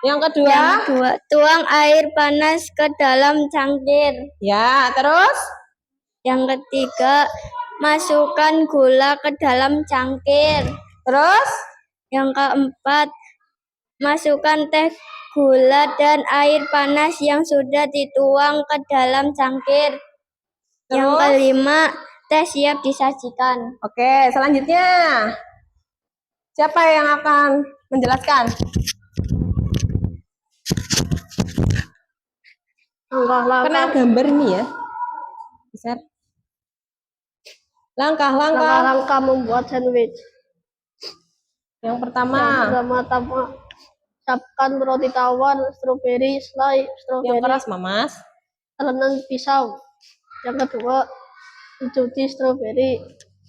Yang kedua, tuang air panas ke dalam cangkir. Ya, terus? Yang ketiga, masukkan gula ke dalam cangkir. Terus? Yang keempat, masukkan teh, gula, dan air panas yang sudah dituang ke dalam cangkir. Terus? Yang kelima, teh siap disajikan. Oke, selanjutnya. Siapa yang akan menjelaskan? Kena gambar ini ya. Besar. Langkah-langkah membuat sandwich. Yang pertama, Siapkan roti tawar, stroberi, selai, yang stroberi, keras, Mamas. talenan pisau. Yang kedua, mencuci stroberi.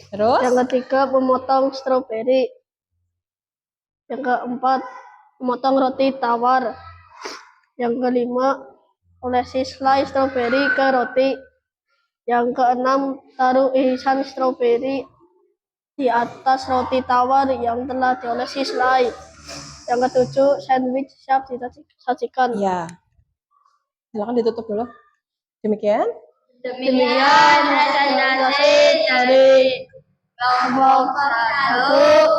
Terus? Yang ketiga, memotong stroberi. Yang keempat, memotong roti tawar. Yang kelima, olesi selai stroberi ke roti. Yang keenam, taruh irisan stroberi di atas roti tawar yang telah diolesi selai. Yang ketujuh, sandwich siap disajikan. Ya. Silakan ditutup dulu. Demikian presentasi dari kelompok 1.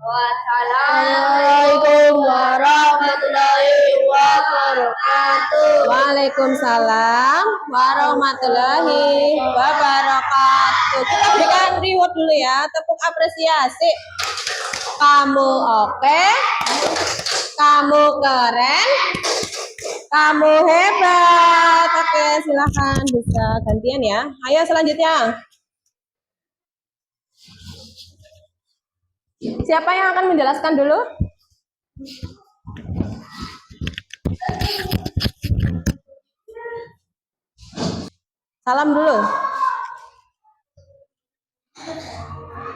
Wassalamualaikum warahmatullahi wabarakatuh. Waalaikumsalam warahmatullahi wabarakatuh. Kita berikan reward dulu ya, tepuk apresiasi. Kamu oke, kamu keren, kamu hebat. Oke, silahkan bisa gantian ya. Ayo selanjutnya. Siapa yang akan menjelaskan dulu? Salam dulu.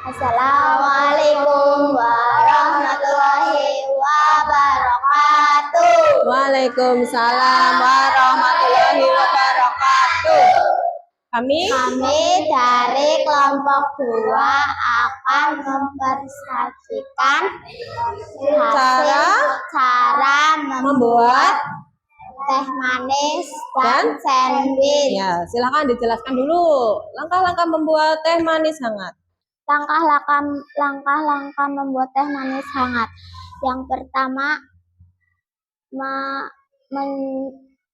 Assalamualaikum warahmatullahi wabarakatuh. Waalaikumsalam warahmatullahi wabarakatuh. Kami dari kelompok 2 akan mempresentasikan cara membuat teh manis dan dan sandwich. ya, silakan dijelaskan dulu langkah-langkah membuat teh manis hangat. Langkah-langkah membuat teh manis hangat. Yang pertama,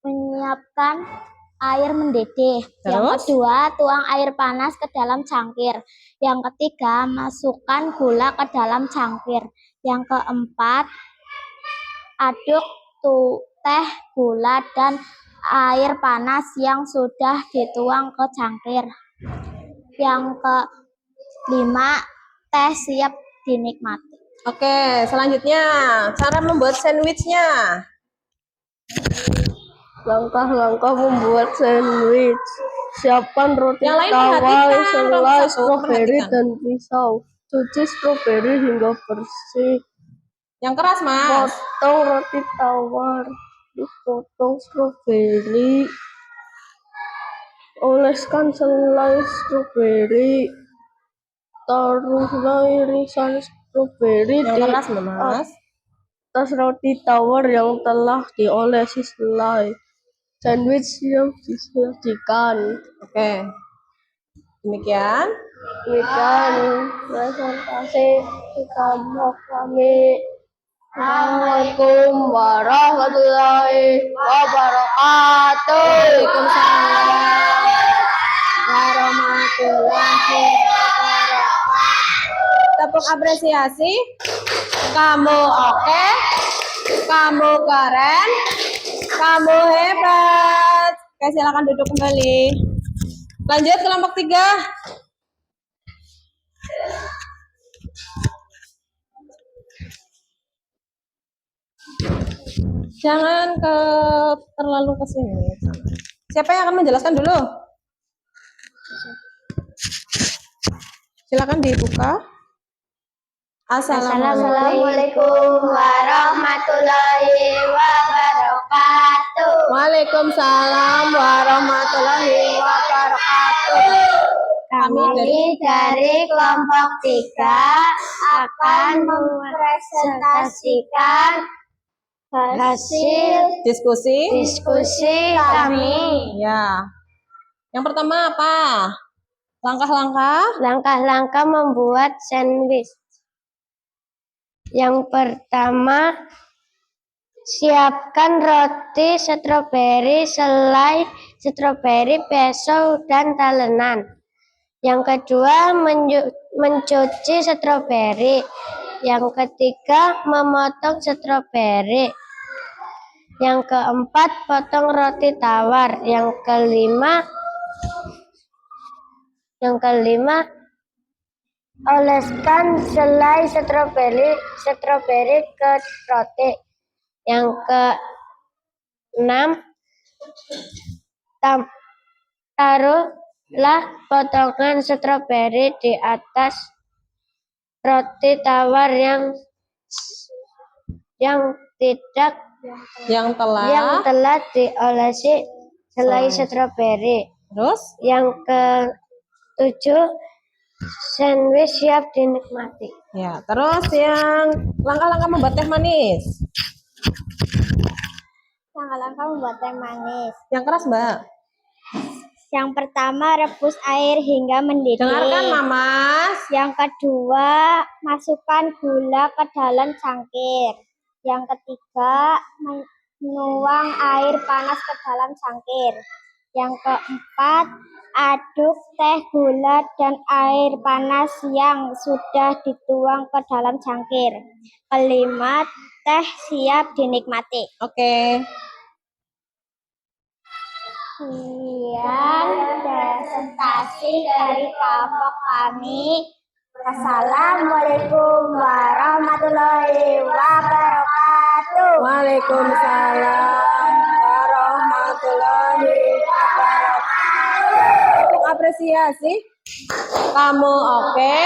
menyiapkan air mendidih. Yang Terus? kedua, tuang air panas ke dalam cangkir. Yang ketiga, masukkan gula ke dalam cangkir. Yang keempat, aduk teh, gula, dan air panas yang sudah dituang ke cangkir. Yang kelima, teh siap dinikmati. Oke, selanjutnya cara membuat sandwichnya. Langkah-langkah membuat sandwich. Siapkan roti Yang lain tawar, perhatikan, selai, satu, stroberi, perhatikan. dan pisau. Cuci stroberi hingga bersih. Yang keras, Mas. Potong roti tawar. Dipotong stroberi. Oleskan selai stroberi. Taruhlah irisan stroberi Yang di keras, Mas. atas roti tawar yang telah diolesi selai. Sandwich siap disajikan. Oke. Demikian. Demikian presentasi kelompok kami. Assalamualaikum warahmatullahi wabarakatuh. Waalaikumsalam warahmatullahi wabarakatuh. Tepuk apresiasi. Kamu oke. Kamu keren. Kamu hebat. Oke, silakan duduk kembali. Lanjut kelompok 3. Jangan terlalu ke sini. Siapa yang akan menjelaskan dulu? Silakan dibuka. Assalamualaikum warahmatullahi wabarakatuh. Waalaikumsalam warahmatullahi wabarakatuh. Kami dari kelompok 3 akan mempresentasikan hasil diskusi kami. Ya. Yang pertama apa? Langkah-langkah. Langkah-langkah membuat sandwich. Yang pertama, siapkan roti, stroberi, selai, stroberi, pisau, dan talenan. Yang kedua, mencuci stroberi. Yang ketiga, memotong stroberi. Yang keempat, potong roti tawar. Yang kelima, oleskan selai stroberi ke roti. Yang keenam, taruhlah potongan stroberi di atas roti tawar yang telah diolesi selai stroberi. Terus? Yang ke-7, sandwich siap dinikmati. Ya, terus yang langkah-langkah membuat teh manis. Langkah-langkah membuat teh manis. Yang keras, Mbak. Yang pertama, rebus air hingga mendidih. Dengarkan, Mamas. Yang kedua, masukkan gula ke dalam cangkir. Yang ketiga, menuang air panas ke dalam cangkir. Yang keempat, aduk teh, gula, dan air panas yang sudah dituang ke dalam cangkir. Kelima, teh siap dinikmati. Oke. Sekian presentasi dari kelompok kami. Assalamualaikum warahmatullahi wabarakatuh. Waalaikumsalam warahmatullahi wabarakatuh. Untuk apresiasi. Kamu oke.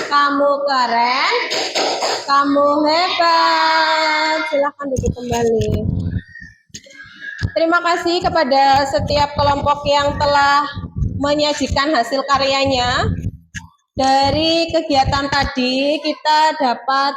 Kamu keren. Kamu hebat. Silahkan duduk kembali. Terima kasih kepada setiap kelompok yang telah menyajikan hasil karyanya. Dari kegiatan tadi kita dapat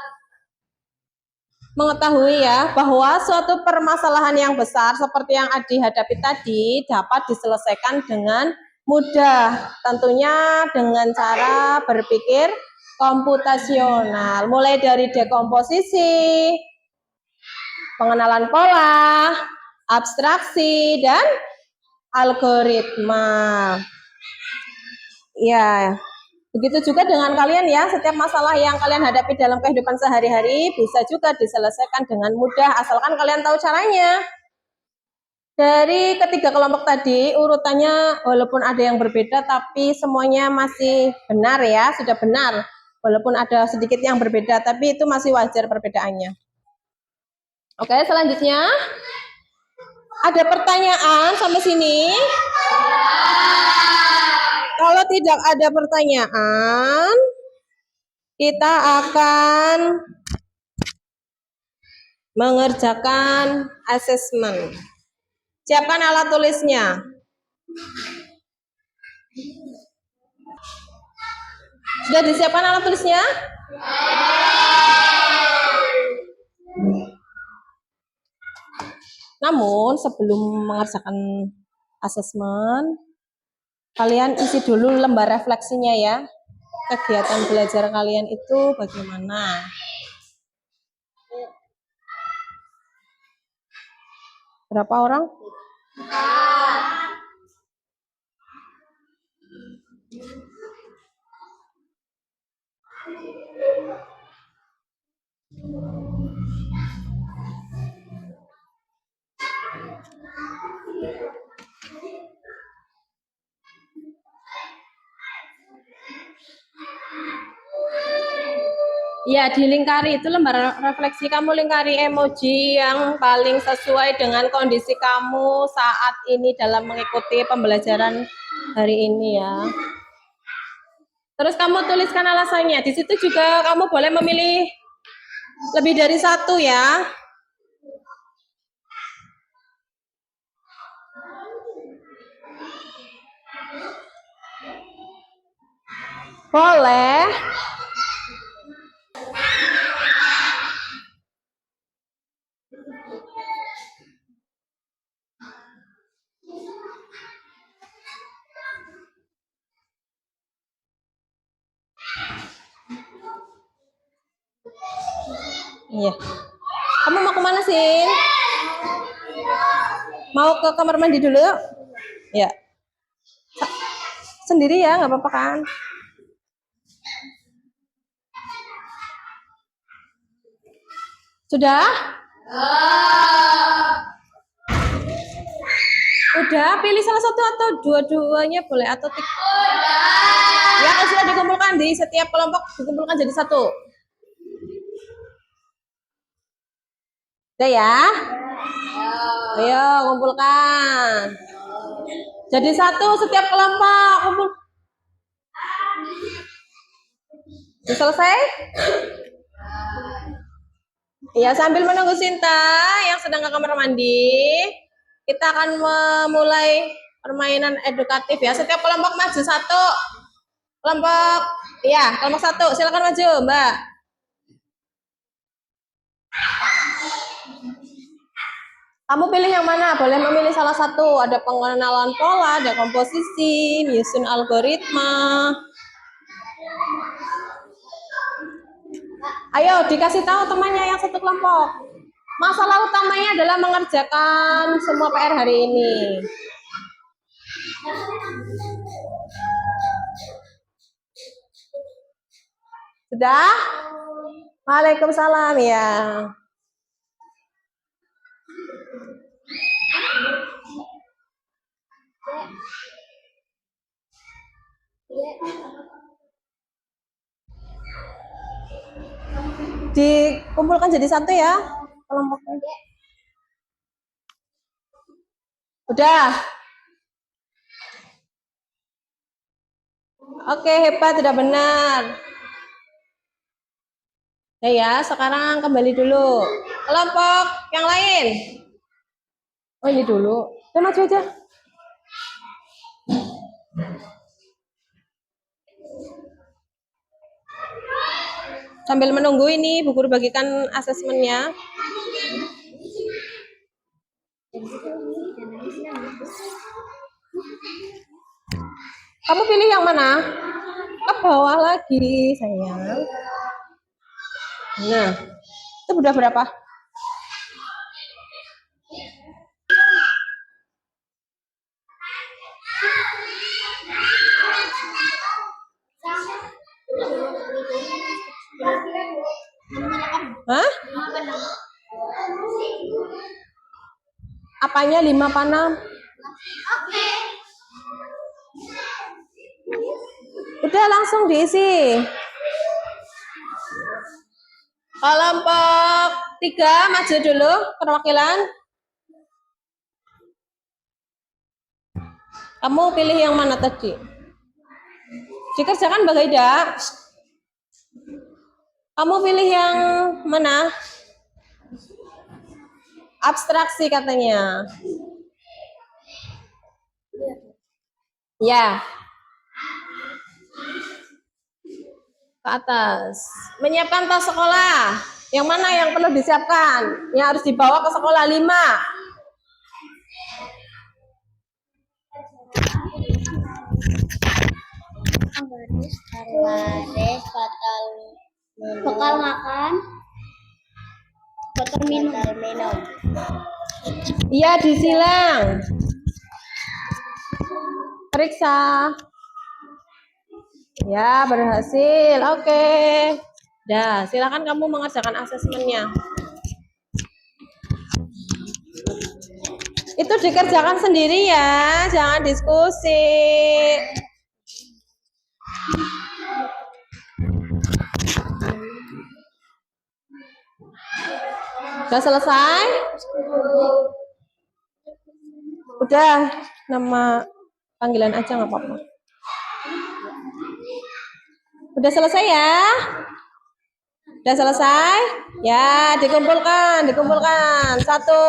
mengetahui ya bahwa suatu permasalahan yang besar seperti yang dihadapi tadi dapat diselesaikan dengan mudah, tentunya dengan cara berpikir komputasional, mulai dari dekomposisi, pengenalan pola, abstraksi, dan algoritma. Ya, begitu juga dengan kalian ya, setiap masalah yang kalian hadapi dalam kehidupan sehari-hari bisa juga diselesaikan dengan mudah, asalkan kalian tahu caranya. Dari ketiga kelompok tadi, urutannya walaupun ada yang berbeda, tapi semuanya masih benar ya, sudah benar. Walaupun ada sedikit yang berbeda, tapi itu masih wajar perbedaannya. Oke, selanjutnya. Ada pertanyaan sampai sini? Kalau tidak ada pertanyaan, kita akan mengerjakan asesmen. Siapkan alat tulisnya. Sudah disiapkan alat tulisnya? Namun sebelum mengerjakan asesmen, kalian isi dulu lembar refleksinya ya. Kegiatan belajar kalian itu bagaimana? Berapa orang? Ya, dilingkari itu lembar refleksi, kamu lingkari emoji yang paling sesuai dengan kondisi kamu saat ini dalam mengikuti pembelajaran hari ini ya. Terus kamu tuliskan alasannya. Di situ juga kamu boleh memilih lebih dari satu ya. Boleh. Iya. Kamu mau kemana sih? Mau ke kamar mandi dulu? Ya. Sendiri ya, nggak apa-apa kan? Sudah? Udah, pilih salah satu atau dua-duanya boleh atau tiga. Ya, kalau sudah dikumpulkan di setiap kelompok dikumpulkan jadi satu. Udah ya? Ayo, kumpulkan. Jadi satu setiap kelompok. Kumpul. Sudah selesai? Ya, sambil menunggu Sinta yang sedang ke kamar mandi, kita akan memulai permainan edukatif ya. Setiap kelompok maju satu. Kelompok, ya, kelompok satu. Silakan maju, Mbak. Kamu pilih yang mana? Boleh memilih salah satu. Ada pengenalan pola, ada komposisi, menyusun algoritma. Ayo, dikasih tahu temannya yang satu kelompok. Masalah utamanya adalah mengerjakan semua PR hari ini. Sudah? Waalaikumsalam ya. Dikumpulkan jadi satu ya kelompoknya. Udah. Oke, hebat, sudah benar. Ya, sekarang kembali dulu. Kelompok yang lain. Oh, ini dulu. Ya, maju aja. Sambil menunggu ini, Bu Guru bagikan asesmennya. Kamu pilih yang mana? Ke bawah lagi, sayang. Nah, itu udah berapa? Hah? Apanya 5 apa 6? Udah langsung diisi. Kelompok 3 maju dulu perwakilan. Kamu pilih yang mana tadi? Dikerjakan Mbak Haida. Kamu pilih yang mana? Abstraksi katanya. Ya. Ke atas. Menyiapkan tas sekolah. Yang mana yang perlu disiapkan? Yang harus dibawa ke sekolah 5. Baris, bekal makan, botol minum. Iya, disilang. Periksa. Ya, berhasil. Oke. Dah, silakan kamu mengerjakan asesmennya. Itu dikerjakan sendiri ya, jangan diskusi. Udah selesai? Udah, nama panggilan aja nggak apa-apa. Udah selesai ya? Udah selesai? Ya, dikumpulkan. Satu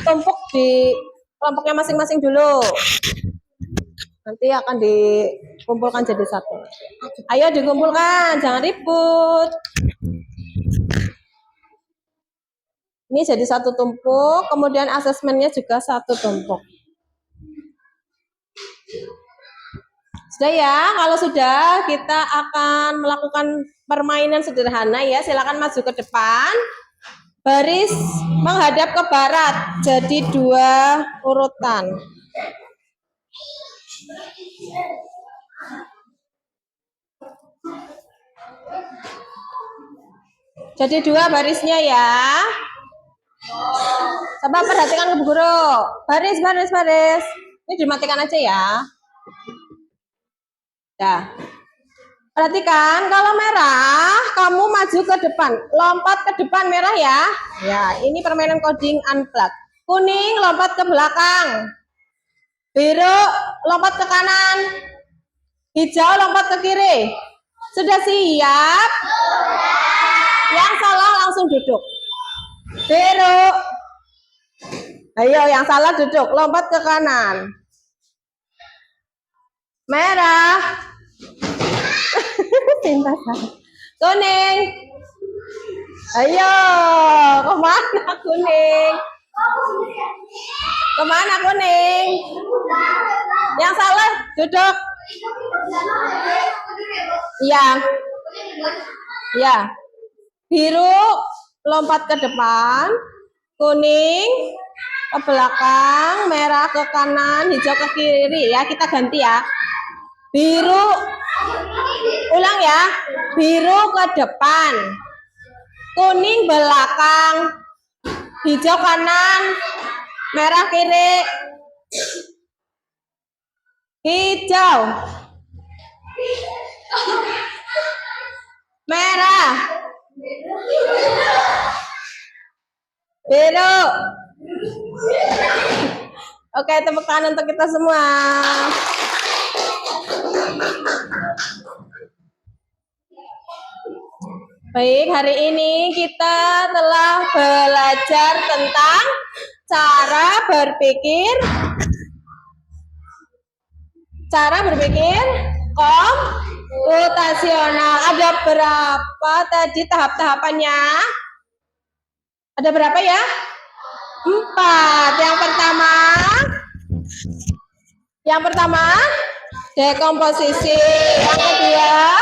tumpuk di kelompoknya masing-masing dulu. Nanti akan dikumpulkan jadi satu. Ayo dikumpulkan, jangan ribut. Ini jadi satu tumpuk, kemudian asesmennya juga satu tumpuk. Sudah ya, kalau sudah kita akan melakukan permainan sederhana ya. Silakan maju ke depan. Baris menghadap ke barat, jadi 2 urutan. Jadi 2 barisnya ya. Coba perhatikan ke Bu Guru. Baris. Ini dimatikan aja ya. Dah. Perhatikan, kalau merah, kamu maju ke depan. Lompat ke depan merah ya. Ya, ini permainan coding unplugged. Kuning, lompat ke belakang. Biru, lompat ke kanan. Hijau, lompat ke kiri. Sudah siap? Yang salah langsung duduk. Biru. Ayo, yang salah duduk. Lompat ke kanan. Merah. Kuning. Ayo, kemana kuning? Kemana kuning? Yang salah duduk. Iya. Ya. Biru lompat ke depan, kuning ke belakang, merah ke kanan, hijau ke kiri ya. Kita ganti ya. Biru, ulang ya. Biru ke depan, kuning belakang, hijau kanan, merah kiri. Hijau, merah, biru. Oke, tepuk tangan untuk kita semua. Baik, hari ini kita telah belajar tentang cara berpikir komputasional. Ada berapa tadi tahap-tahapannya? Ada berapa ya? 4. Yang pertama dekomposisi, yang kedua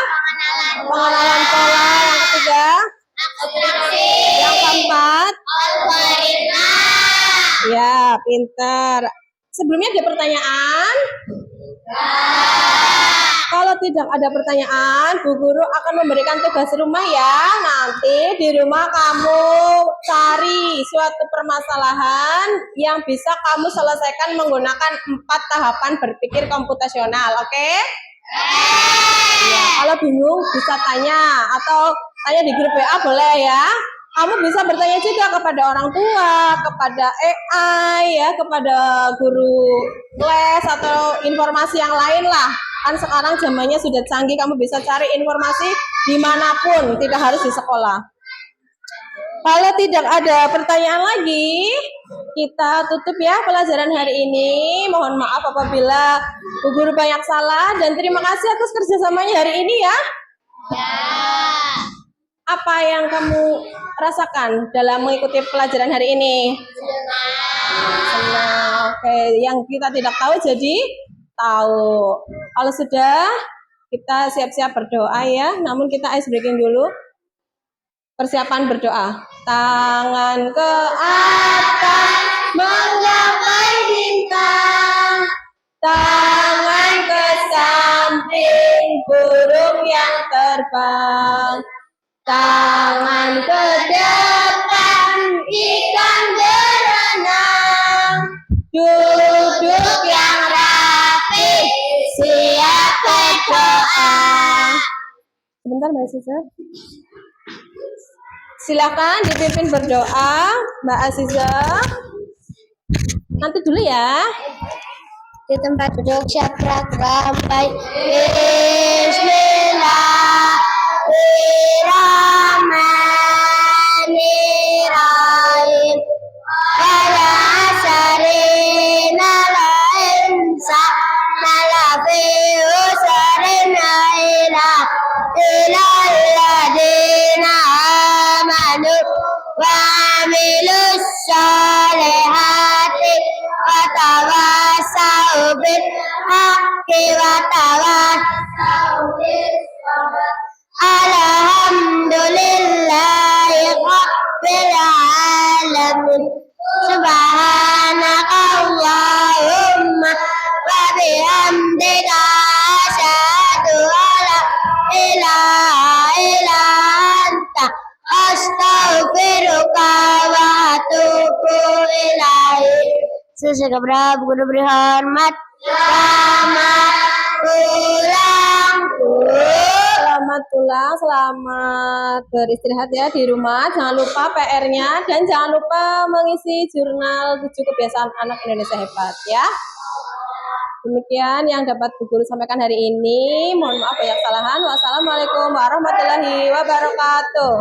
pengenalan pola, yang ketiga abstraksi, yang keempat algoritma. Ya, pintar. Sebelumnya ada pertanyaan? Kalau tidak ada pertanyaan, Bu Guru akan memberikan tugas rumah ya. Nanti di rumah kamu cari suatu permasalahan yang bisa kamu selesaikan menggunakan 4 tahapan berpikir komputasional, oke? Ya, kalau bingung bisa tanya atau tanya di grup WA boleh ya. Kamu bisa bertanya juga kepada orang tua, kepada AI ya, kepada guru les atau informasi yang lain lah. Kan sekarang zamannya sudah canggih, kamu bisa cari informasi dimanapun, tidak harus di sekolah. Kalau tidak ada pertanyaan lagi, kita tutup ya pelajaran hari ini. Mohon maaf apabila Bu Guru banyak salah, dan terima kasih atas kerjasamanya hari ini ya. Apa yang kamu rasakan dalam mengikuti pelajaran hari ini? Senang. Oke, yang kita tidak tahu jadi tahu. Kalau sudah, kita siap-siap berdoa ya. Namun kita ice breaking dulu. Persiapan berdoa. Tangan ke atas menggapai bintang. Tangan ke samping burung yang terbang. Tangan ke depan ikan berenang. Duduk yang rapi, siap berdoa. Sebentar Mbak Aziza. Silakan dipimpin berdoa Mbak Aziza. Nanti dulu ya. Di tempat duduk siap gerak baik. Bismillahirrahmanirrahim. Wala asarina lain sa malafi usarina ila alladina amanu wa amilus salihati wa tawasau bil haqqi wa tawasau bis sabr. Alhamdulillahi rabbil alamin. Subhanakallahumma wa bihamdika asyhadu an la ilaha illa anta astaghfiruka wa atubu ilaik. Sesegera guru berhormat. Selamat pulang, selamat beristirahat ya di rumah. Jangan lupa PR-nya dan jangan lupa mengisi jurnal 7 kebiasaan anak Indonesia hebat ya. Demikian yang dapat Bu Guru sampaikan hari ini. Mohon maaf banyak kesalahan. Wassalamualaikum warahmatullahi wabarakatuh.